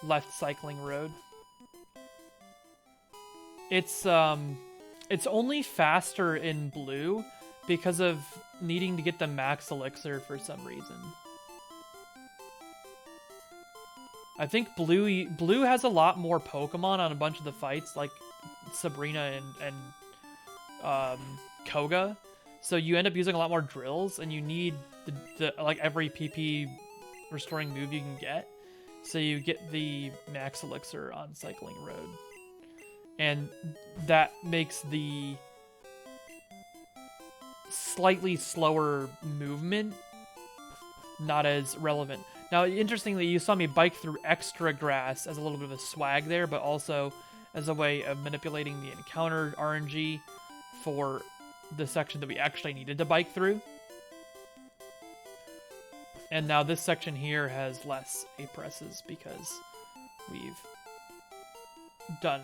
left cycling road. It's only faster in blue because of needing to get the max elixir for some reason. I think blue has a lot more Pokemon on a bunch of the fights, like Sabrina and Koga, so you end up using a lot more drills, and you need the like every PP restoring move you can get, so you get the max elixir on cycling road, and that makes the slightly slower movement not as relevant. Now, interestingly, you saw me bike through extra grass as a little bit of a swag there, but also as a way of manipulating the encounter RNG for the section that we actually needed to bike through. And now this section here has less A-presses because we've done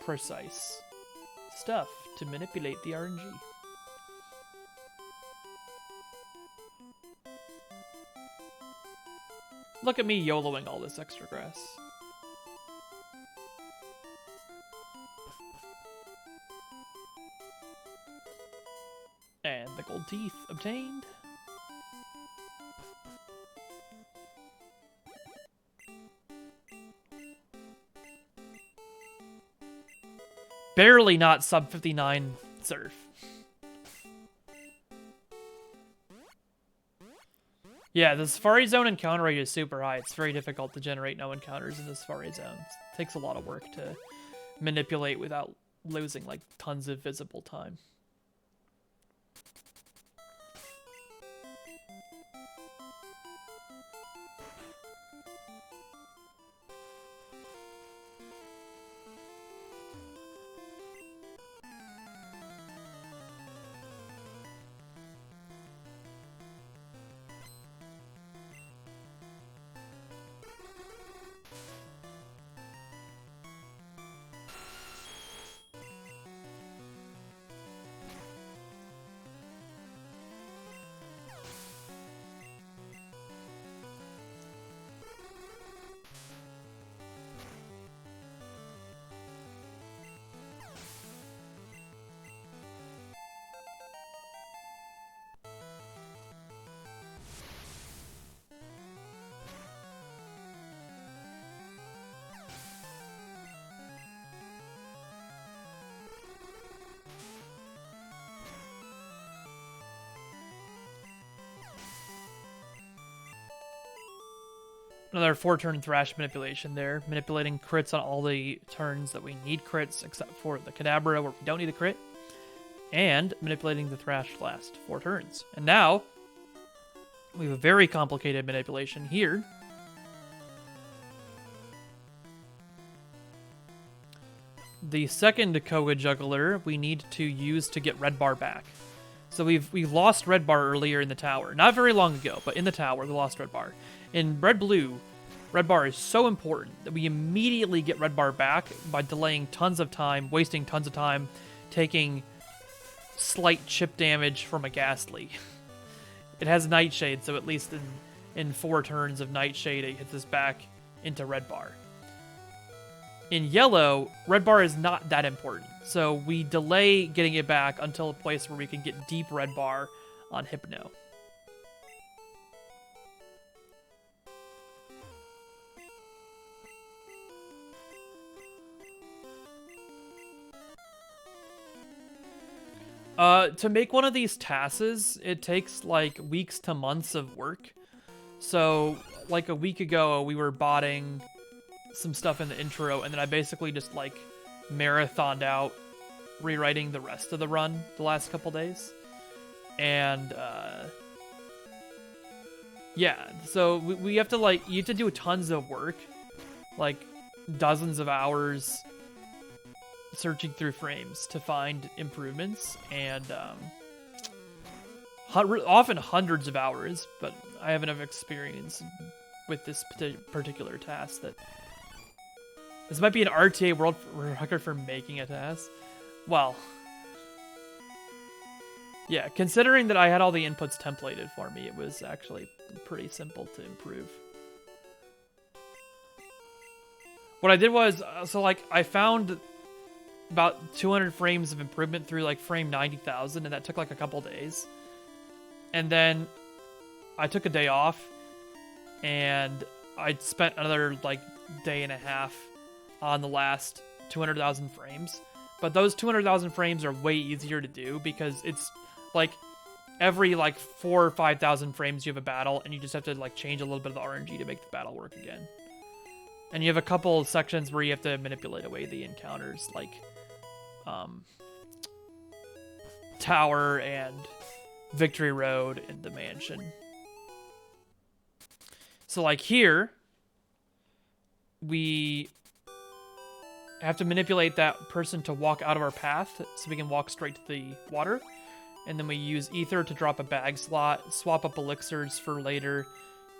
precise stuff to manipulate the RNG. Look at me YOLOing all this extra grass. And the gold teeth obtained. Barely not sub 59 surf. Yeah, the Safari Zone encounter rate is super high. It's very difficult to generate no encounters in the Safari Zone. It takes a lot of work to manipulate without losing like tons of visible time. Another 4-turn Thrash manipulation there. Manipulating crits on all the turns that we need crits, except for the Kadabra where we don't need a crit. And manipulating the Thrash last 4 turns. And now, We have a very complicated manipulation here. The second Koga Juggler we need to use to get Red Bar back. So we lost Red Bar earlier in the tower. Not very long ago, but in the tower we lost Red Bar. In Red-Blue, Red Bar is so important that we immediately get Red Bar back by delaying tons of time, wasting tons of time, taking slight chip damage from a Ghastly. It has Nightshade, so at least in 4 turns of Nightshade, it hits us back into Red Bar. In Yellow, Red Bar is not that important, so we delay getting it back until a place where we can get deep Red Bar on Hypno. To make one of these TASs, it takes like weeks to months of work. So, like a week ago, we were botting some stuff in the intro, and then I basically just like marathoned out rewriting the rest of the run the last couple days. And yeah, so we have to like, you have to do tons of work, like dozens of hours searching through frames to find improvements, and often hundreds of hours, but I have enough experience with this particular task that this might be an RTA world record for making a TAS. Well, yeah, considering that I had all the inputs templated for me, it was actually pretty simple to improve. What I did was, so like, I found about 200 frames of improvement through like frame 90,000, and that took like a couple days. And then I took a day off, and I spent another like day and a half on the last 200,000 frames. But those 200,000 frames are way easier to do because it's like every like 4,000 or 5,000 frames you have a battle, and you just have to like change a little bit of the RNG to make the battle work again. And you have a couple of sections where you have to manipulate away the encounters, like Tower and Victory Road and the Mansion. So like here, we have to manipulate that person to walk out of our path so we can walk straight to the water. And then we use Ether to drop a bag slot, swap up elixirs for later,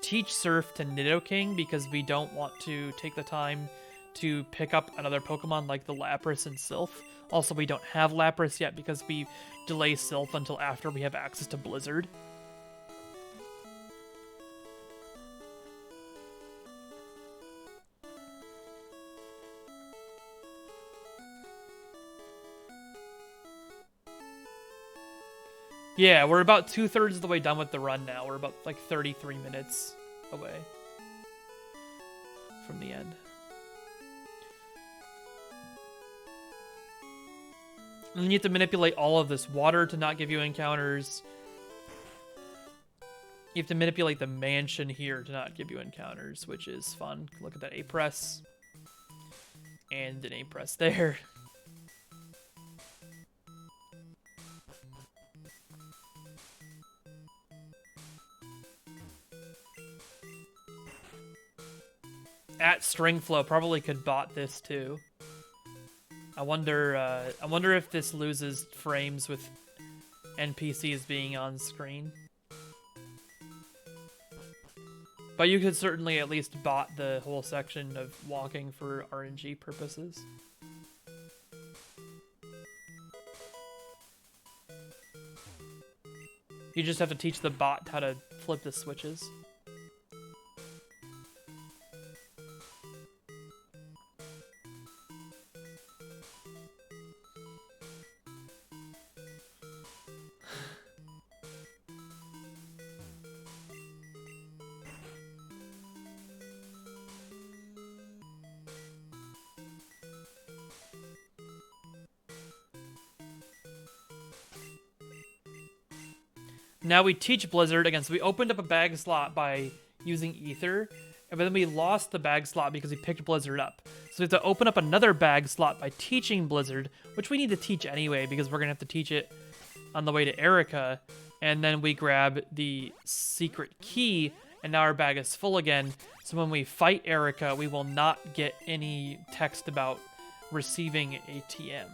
teach Surf to Nidoking because we don't want to take the time to pick up another Pokemon like the Lapras and Sylph. Also, we don't have Lapras yet because we delay Sylph until after we have access to Blizzard. Yeah, we're about 2/3 of the way done with the run now. We're about like 33 minutes away from the end. And then you have to manipulate all of this water to not give you encounters. You have to manipulate the mansion here to not give you encounters, which is fun. Look at that A-press. And an A-press there. At Stringflow probably could bot this too. I wonder if this loses frames with NPCs being on screen. But you could certainly at least bot the whole section of walking for RNG purposes. You just have to teach the bot how to flip the switches. Now we teach Blizzard again. So we opened up a bag slot by using Ether, but then we lost the bag slot because we picked Blizzard up. So we have to open up another bag slot by teaching Blizzard, which we need to teach anyway because we're going to have to teach it on the way to Erica. and then we grab the secret key, and now our bag is full again. So when we fight Erica, we will not get any text about receiving a TM.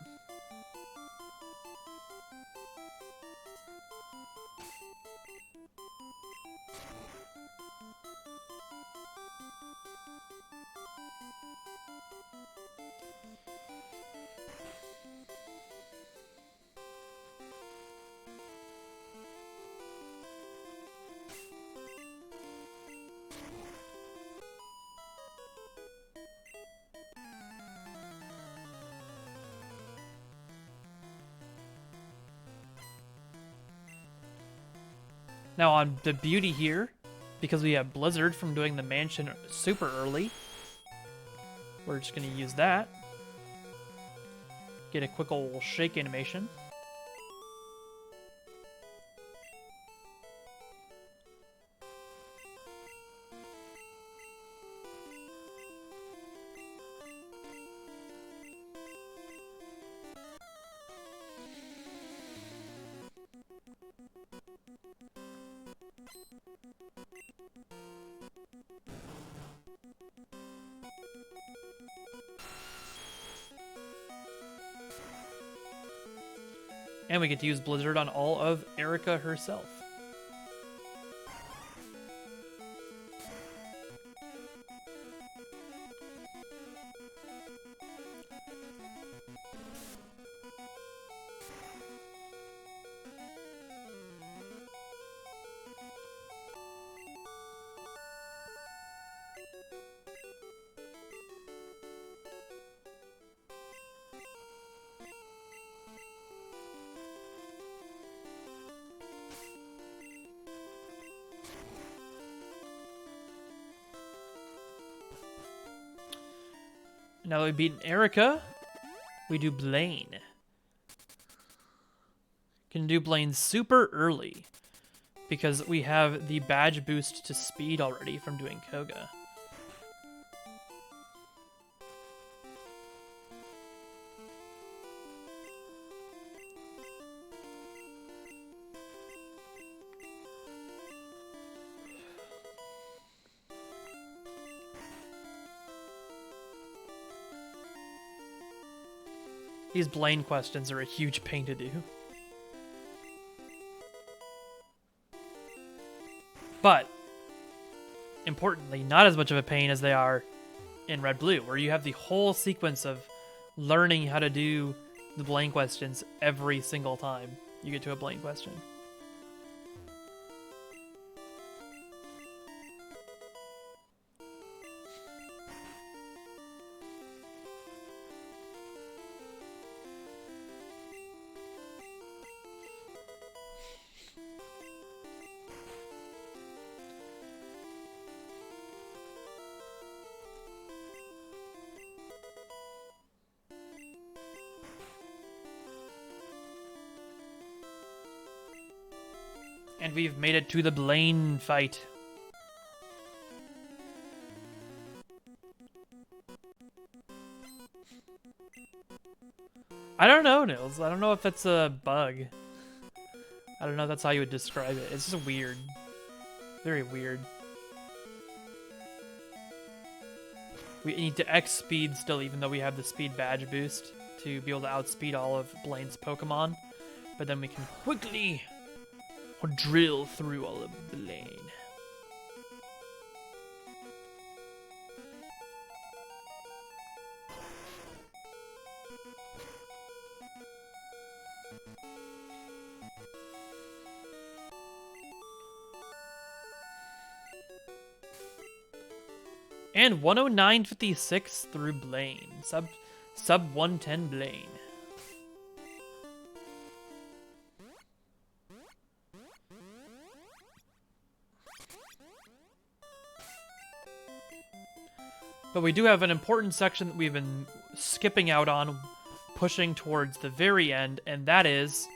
Now on the beauty here, because we have Blizzard from doing the mansion super early, we're just going to use that. Get a quick old shake animation. And we get to use Blizzard on all of Erica herself. Now that we've beaten Erica, we do Blaine. Can do Blaine super early because we have the badge boost to speed already from doing Koga. These Blaine questions are a huge pain to do. But, importantly, not as much of a pain as they are in Red Blue, where you have the whole sequence of learning how to do the Blaine questions every single time you get to a Blaine question. And we've made it to the Blaine fight. I don't know, Nils. I don't know if that's a bug. I don't know if that's how you would describe it. It's just weird. Very weird. We need to X speed still, even though we have the speed badge boost to be able to outspeed all of Blaine's Pokemon. But then we can quickly drill through all of Blaine. And 109.56 through Blaine. Sub 110 Blaine. But we do have an important section that we've been skipping out on, pushing towards the very end, and that is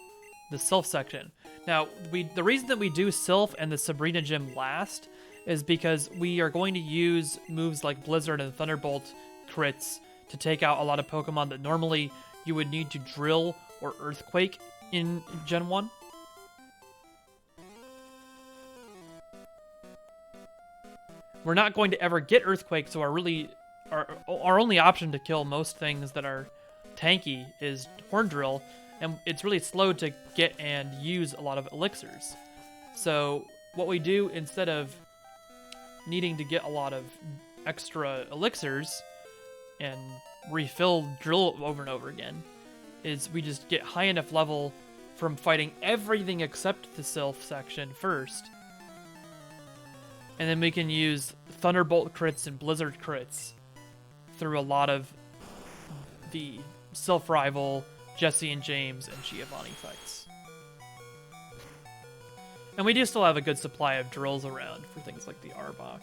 the Sylph section. Now, the reason that we do Sylph and the Sabrina gym last is because we are going to use moves like Blizzard and Thunderbolt crits to take out a lot of Pokemon that normally you would need to Drill or Earthquake in Gen 1. we're not going to ever get Earthquake, so our only option to kill most things that are tanky is Horn Drill, and it's really slow to get and use a lot of elixirs. So what we do, instead of needing to get a lot of extra elixirs and refill Drill over and over again, is we just get high enough level from fighting everything except the Sylph section first. And then we can use Thunderbolt crits and Blizzard crits through a lot of the Sylph Rival, Jesse and James, and Giovanni fights. And we do still have a good supply of drills around for things like the Arbok.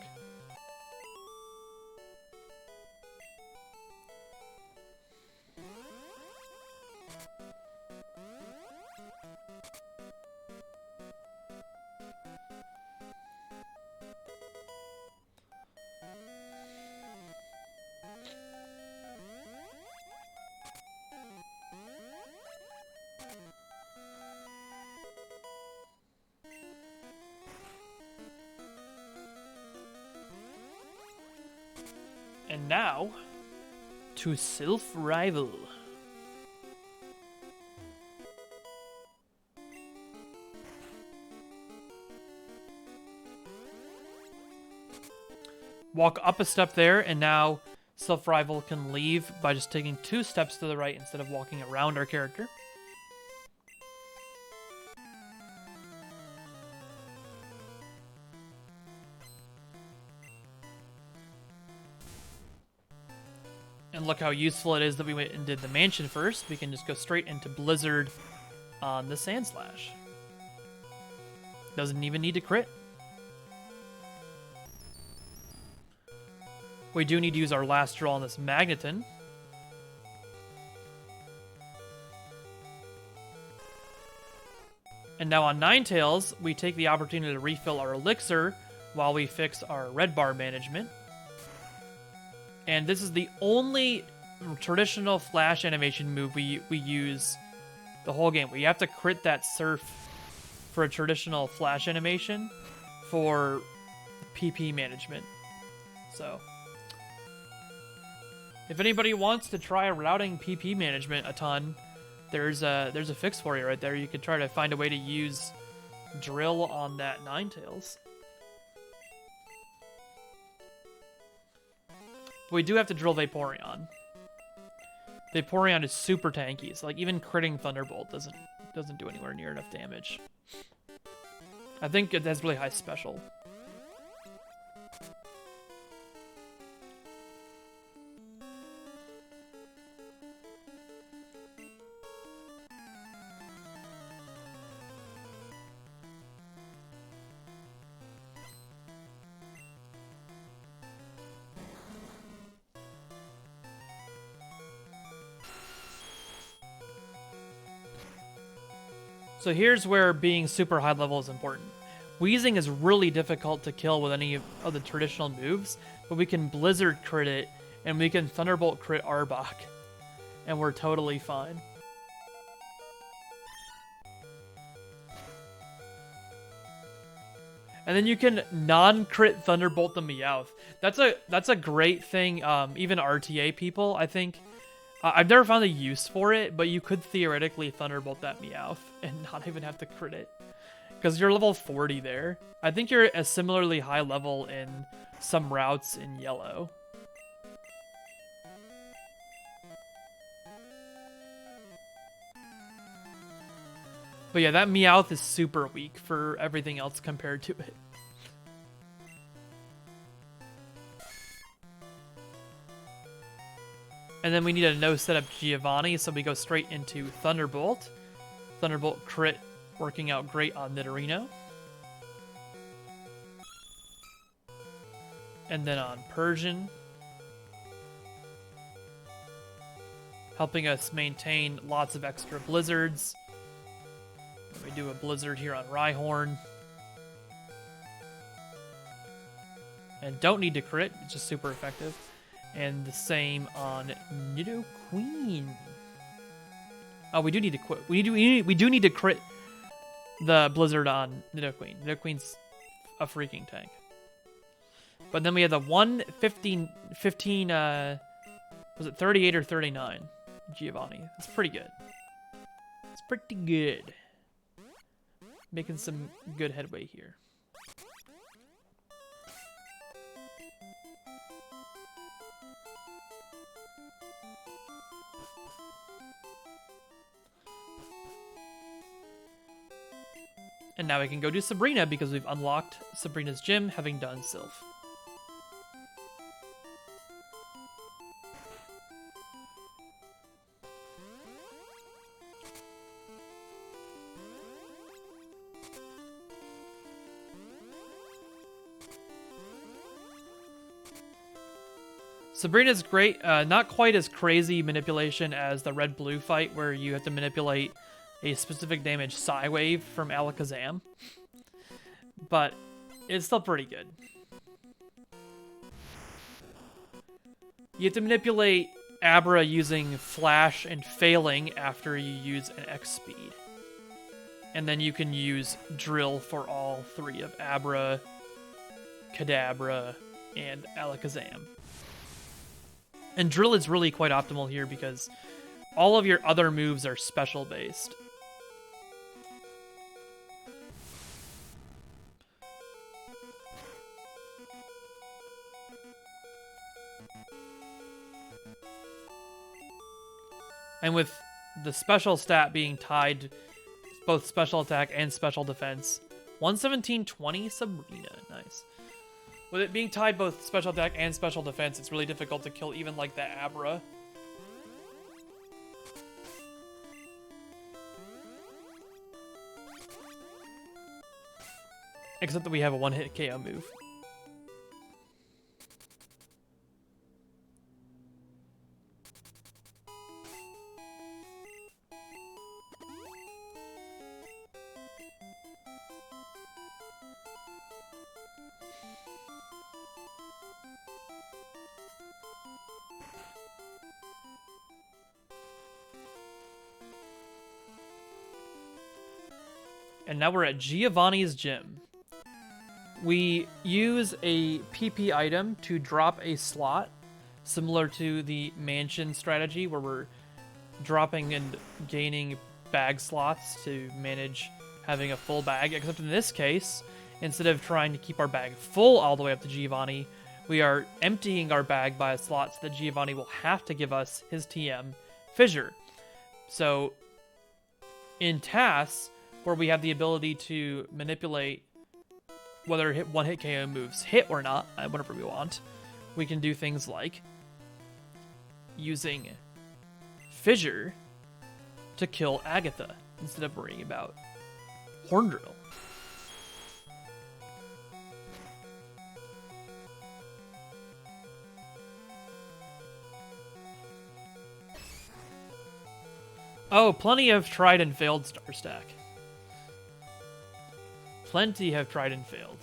And now, to Sylph Rival. Walk up a step there, and now Sylph Rival can leave by just taking 2 steps to the right instead of walking around our character. And look how useful it is that we went and did the mansion first. We can just go straight into Blizzard on the Sandslash. Doesn't even need to crit. We do need to use our last draw on this Magneton. And now on Ninetales, we take the opportunity to refill our elixir while we fix our red bar management. And this is the only traditional flash animation move we use the whole game. We have to crit that Surf for a traditional flash animation for PP management. So, if anybody wants to try routing PP management a ton, there's a fix for you right there. You could try to find a way to use Drill on that Ninetales. We do have to drill Vaporeon. Vaporeon is super tanky, so like even critting Thunderbolt doesn't do anywhere near enough damage. I think it has really high special. So here's where being super high level is important. Wheezing is really difficult to kill with any of the traditional moves, but we can Blizzard crit it, and we can Thunderbolt crit Arbok, and we're totally fine. And then you can non-crit Thunderbolt the Meowth. That's a great thing, even RTA people, I think. I've never found a use for it, but you could theoretically Thunderbolt that Meowth and not even have to crit it. Because you're level 40 there. I think you're a similarly high level in some routes in Yellow. But yeah, that Meowth is super weak for everything else compared to it. And then we need a no setup Giovanni, so we go straight into Thunderbolt. Thunderbolt crit working out great on Nidorino. And then on Persian, helping us maintain lots of extra blizzards. We do a blizzard here on Rhyhorn. And don't need to crit, it's just super effective. And the same on Nidoqueen. Oh, we do need to quit. We do need to crit the blizzard on Nidoqueen. Nidoqueen's a freaking tank. But then we have the 115, was it 38 or 39? Giovanni. That's pretty good. It's pretty good. Making some good headway here. And now we can go do Sabrina because we've unlocked Sabrina's gym, having done Sylph. Sabrina's great, not quite as crazy manipulation as the red-blue fight where you have to manipulate a specific damage Psywave from Alakazam, but it's still pretty good. You have to manipulate Abra using Flash and failing after you use an X speed. And then you can use Drill for all three of Abra, Kadabra, and Alakazam. And Drill is really quite optimal here because all of your other moves are special based. And with the special stat being tied both special attack and special defense, 117-20 Sabrina, nice. With it being tied both special attack and special defense, it's really difficult to kill even like that Abra. Except that we have a one-hit KO move. And now we're at Giovanni's gym. We use a PP item to drop a slot, similar to the mansion strategy where we're dropping and gaining bag slots to manage having a full bag, except in this case, instead of trying to keep our bag full all the way up to Giovanni, we are emptying our bag by a slot so that Giovanni will have to give us his TM Fissure. So in TAS, where we have the ability to manipulate whether one-hit KO moves hit or not, whenever we want, we can do things like using Fissure to kill Agatha instead of worrying about Horn Drill. Oh, plenty have tried and failed Star Stack. Plenty have tried and failed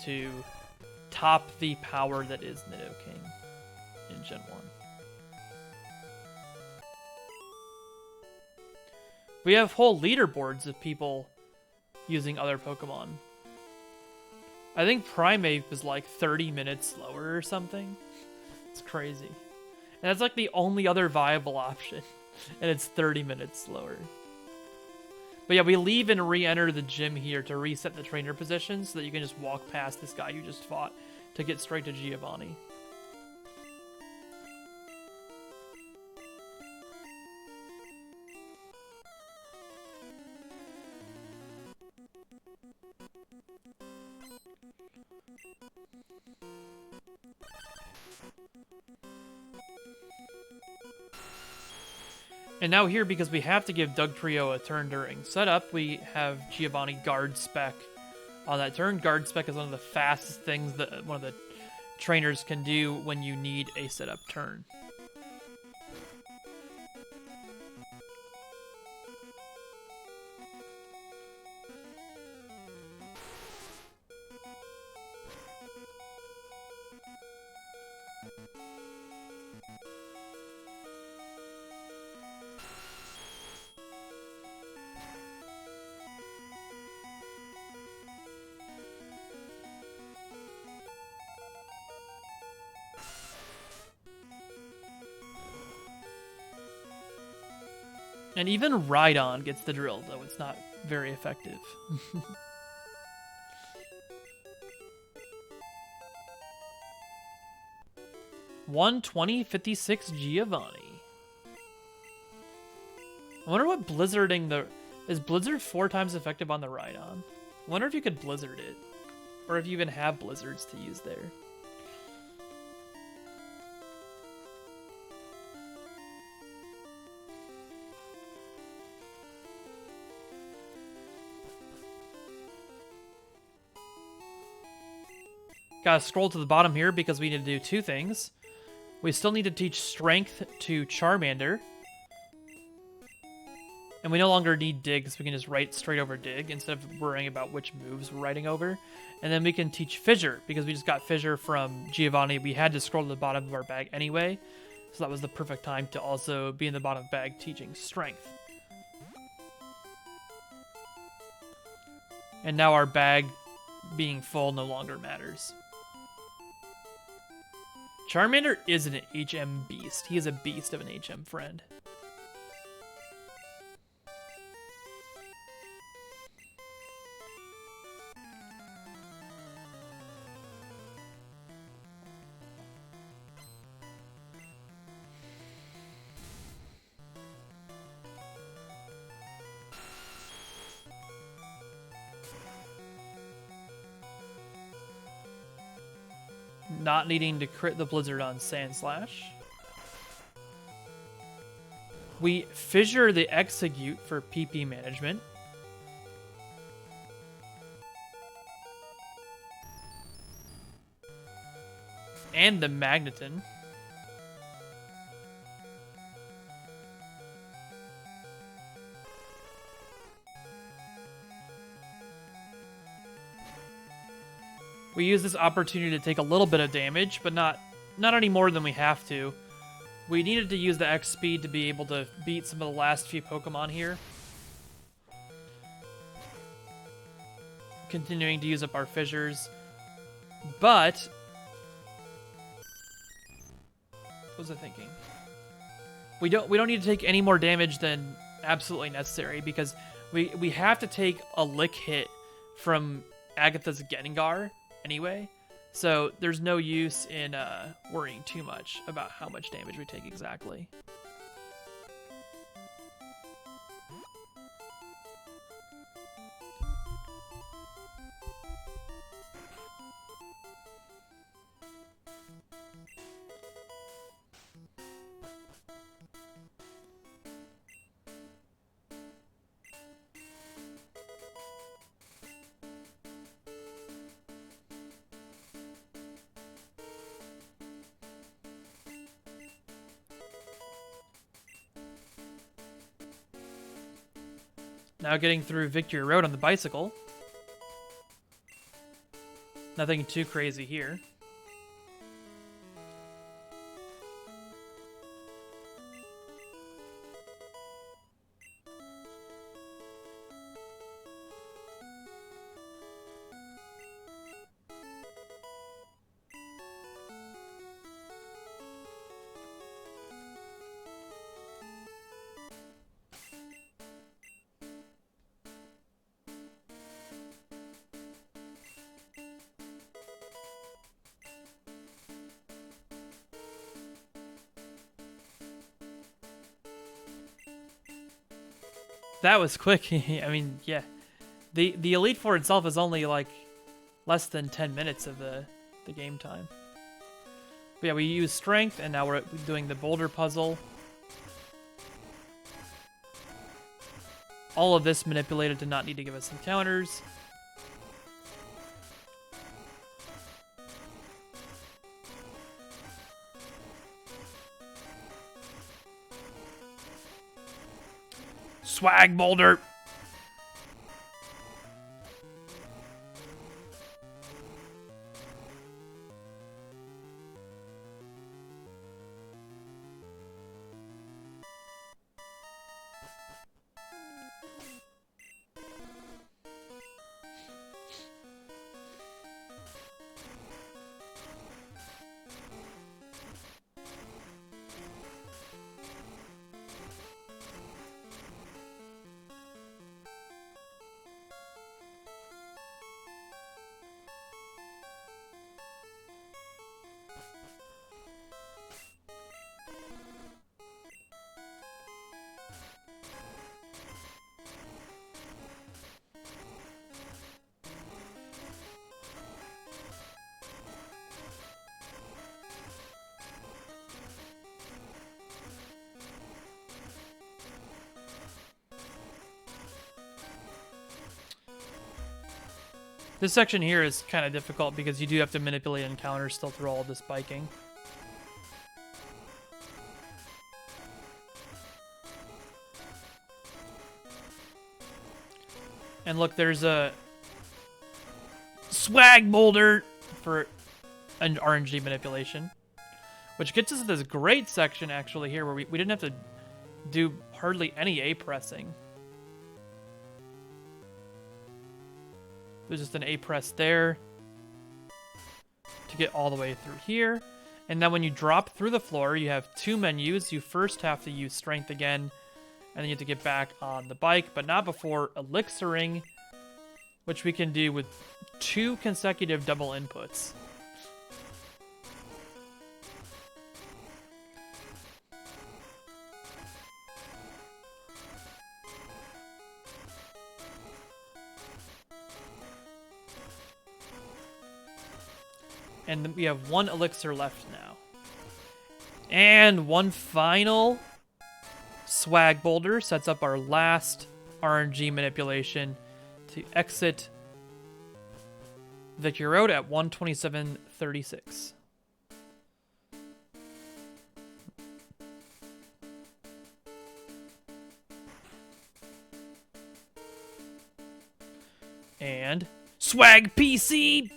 to top the power that is Nidoking in Gen 1. We have whole leaderboards of people using other Pokemon. I think Primeape is like 30 minutes slower or something. It's crazy. And that's like the only other viable option. And it's 30 minutes slower. But yeah, we leave and re-enter the gym here to reset the trainer position so that you can just walk past this guy you just fought to get straight to Giovanni. And now here, because we have to give Dugtrio a turn during setup, we have Giovanni guard spec on that turn. Guard spec is one of the fastest things that one of the trainers can do when you need a setup turn. And even Rhydon gets the drill, though it's not very effective. 120-56 Giovanni. I wonder what blizzarding the... Is Blizzard 4 times effective on the Rhydon? I wonder if you could blizzard it. Or if you even have blizzards to use there. Gotta scroll to the bottom here because we need to do two things. We still need to teach Strength to Charmander. And we no longer need Dig, so we can just write straight over Dig instead of worrying about which moves we're writing over. And then we can teach Fissure, because we just got Fissure from Giovanni. We had to scroll to the bottom of our bag anyway, so that was the perfect time to also be in the bottom bag teaching Strength. And now our bag being full no longer matters. Charmander is an HM beast. He is a beast of an HM friend. Not needing to crit the Blizzard on Sandslash. We Fissure the Execute for PP management. And the Magneton. We use this opportunity to take a little bit of damage, but not any more than we have to. We needed to use the X speed to be able to beat some of the last few Pokemon here. Continuing to use up our Fissures. But what was I thinking? We don't need to take any more damage than absolutely necessary, because we have to take a lick hit from Agatha's Gengar anyway, so there's no use in worrying too much about how much damage we take exactly. Now getting through Victory Road on the bicycle. Nothing too crazy here. That was quick. I mean, yeah. The Elite Four itself is only like less than 10 minutes of the game time. But yeah, we use Strength, and now we're doing the Boulder Puzzle. All of this manipulated to not need to give us some counters. Swag Boulder. This section here is kind of difficult because you do have to manipulate encounters still through all of this biking. And look, there's a swag boulder for an RNG manipulation, which gets us to this great section actually here where we didn't have to do hardly any A pressing. There's just an A press there to get all the way through here. And then when you drop through the floor, you have two menus. You first have to use strength again, and then you have to get back on the bike, but not before elixiring, which we can do with 2 consecutive double inputs. And then we have 1 elixir left now. And one final swag boulder sets up our last RNG manipulation to exit Victory Road at 127.36. And swag PC!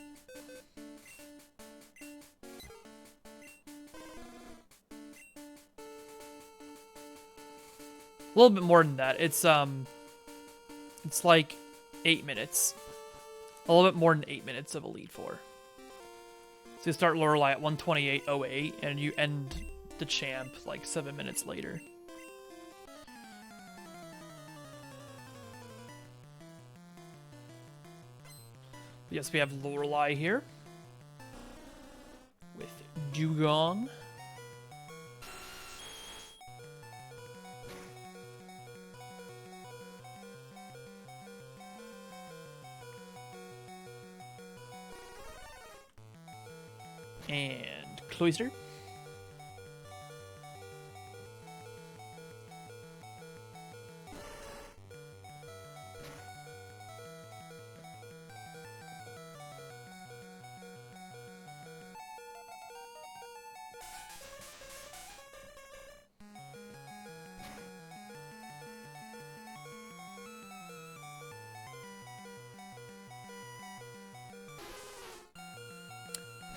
A little bit more than that. It's like 8 minutes. A little bit more than 8 minutes of Elite Four. So you start Lorelei at 128.08, and you end the champ like 7 minutes later. Yes, we have Lorelei here with Dugong. And Cloyster.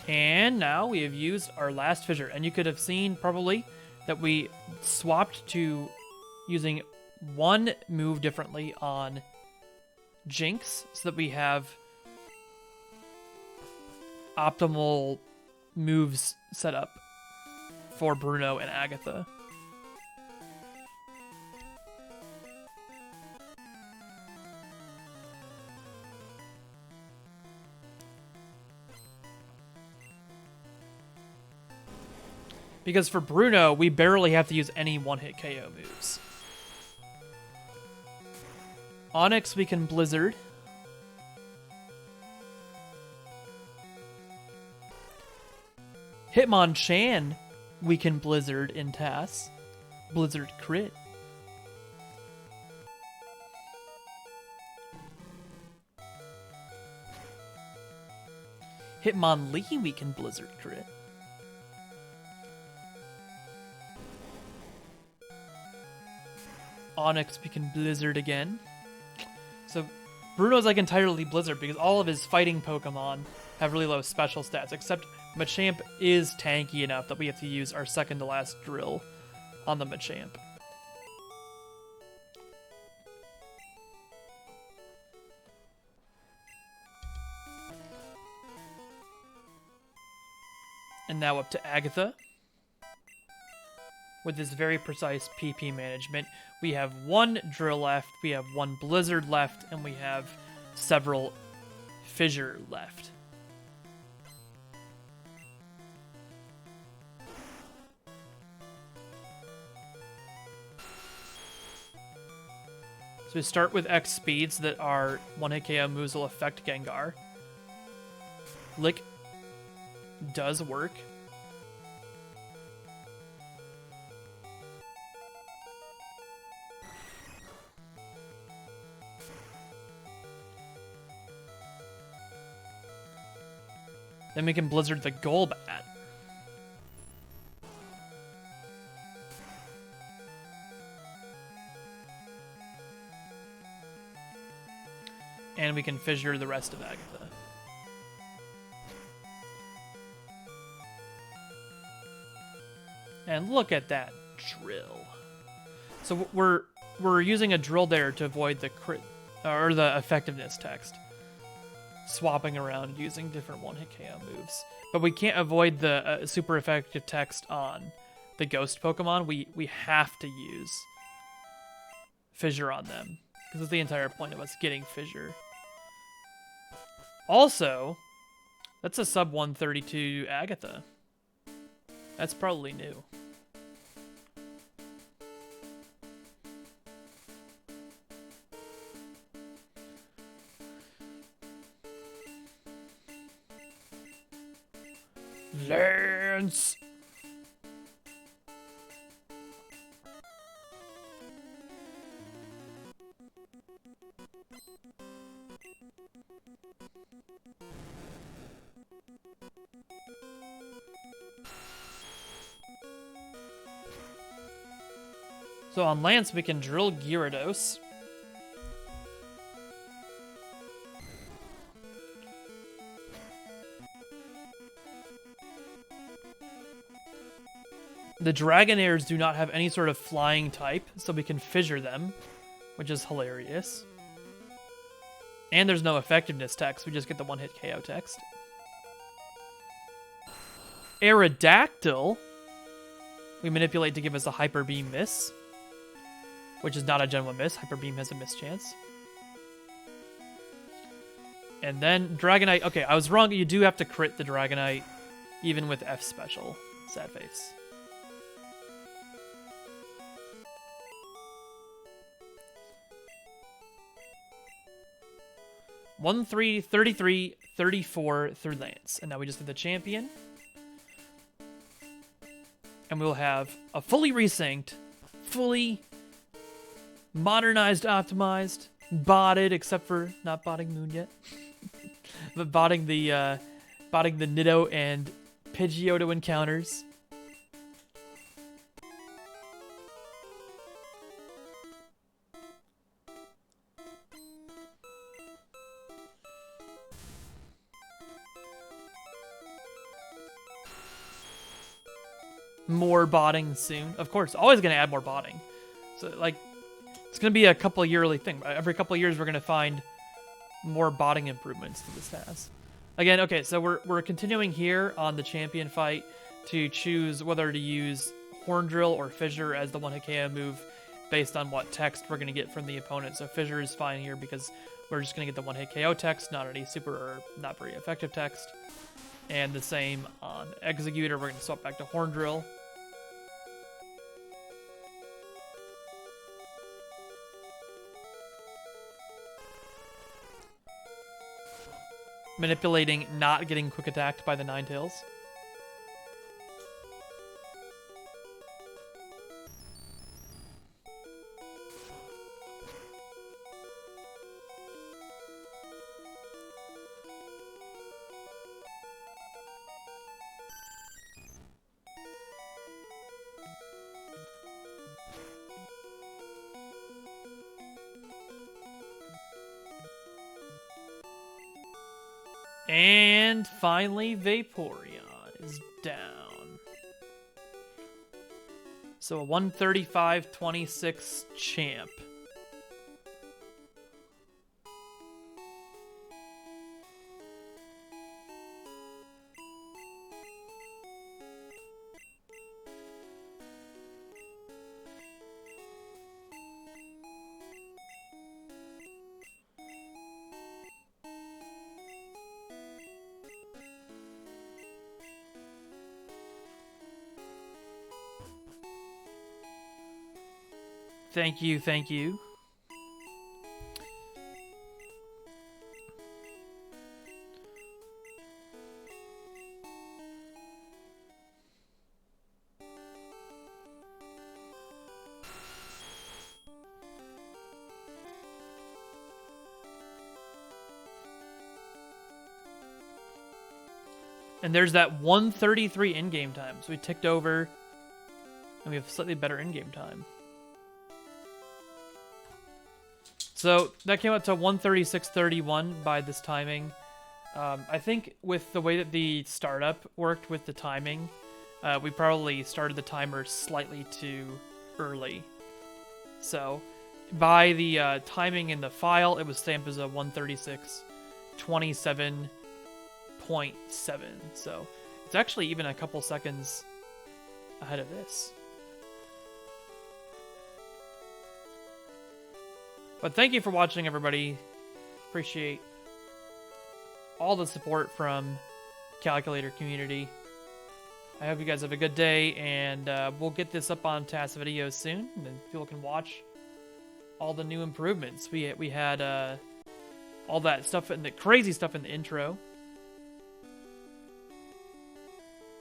And now we have used our last fissure. And you could have seen probably that we swapped to using one move differently on Jinx so that we have optimal moves set up for Bruno and Agatha. Because for Bruno, we barely have to use any one-hit KO moves. Onyx, we can Blizzard. Hitmonchan, we can Blizzard in TAS. Blizzard crit. Hitmonlee, we can Blizzard crit. Onyx, we can Blizzard again. So Bruno's like entirely Blizzard because all of his fighting Pokemon have really low special stats, except Machamp is tanky enough that we have to use our second to last drill on the Machamp. And now up to Agatha. With this very precise PP management, we have one drill left, we have one Blizzard left, and we have several Fissure left. So we start with X speeds that are one-hit KO moves will affect Gengar. Lick does work. Then we can Blizzard the Golbat. And we can Fissure the rest of Agatha. And look at that drill. So we're using a drill there to avoid the crit or the effectiveness text. Swapping around using different one-hit KO moves. But we can't avoid the super effective text on the ghost Pokemon. We have to use Fissure on them. Because that's the entire point of us getting Fissure. Also, that's a sub 132 Agatha. That's probably new. Lance! So on Lance, we can drill Gyarados. The Dragonairs do not have any sort of flying type, so we can Fissure them, which is hilarious. And there's no effectiveness text, we just get the one-hit KO text. Aerodactyl, we manipulate to give us a Hyper Beam miss, which is not a Gen 1 miss. Hyper Beam has a miss chance. And then Dragonite. Okay, I was wrong. You do have to crit the Dragonite, even with F special. Sad face. One, 3, 33, 34 through Lance. And now we just did the champion. And we'll have a fully resynced, fully modernized, optimized, botted, except for not botting Moon yet. But botting the Nido and Pidgeotto encounters. More botting soon. Of course, always going to add more botting. So, like, it's going to be a couple yearly thing. Every couple of years, we're going to find more botting improvements to this TAS. Again, okay, so we're continuing here on the champion fight to choose whether to use Horn Drill or Fissure as the one-hit KO move based on what text we're going to get from the opponent. So Fissure is fine here because we're just going to get the one-hit KO text, not any super or not very effective text. And the same on Executor, we're going to swap back to Horn Drill. Manipulating, not getting quick attacked by the Ninetales. And finally, Vaporeon is down. So a 135-26 champ. Thank you, thank you. And there's that 1:33 in-game time. So we ticked over, and we have slightly better in-game time. So that came up to 1:36:31 by this timing. I think with the way that the startup worked with the timing, we probably started the timer slightly too early. So by the timing in the file, it was stamped as a 1:36:27.7. So it's actually even a couple seconds ahead of this. But thank you for watching, everybody. Appreciate all the support from Calculator community. I hope you guys have a good day, and we'll get this up on TASVideos soon, and then people can watch all the new improvements. We had all that stuff and the crazy stuff in the intro.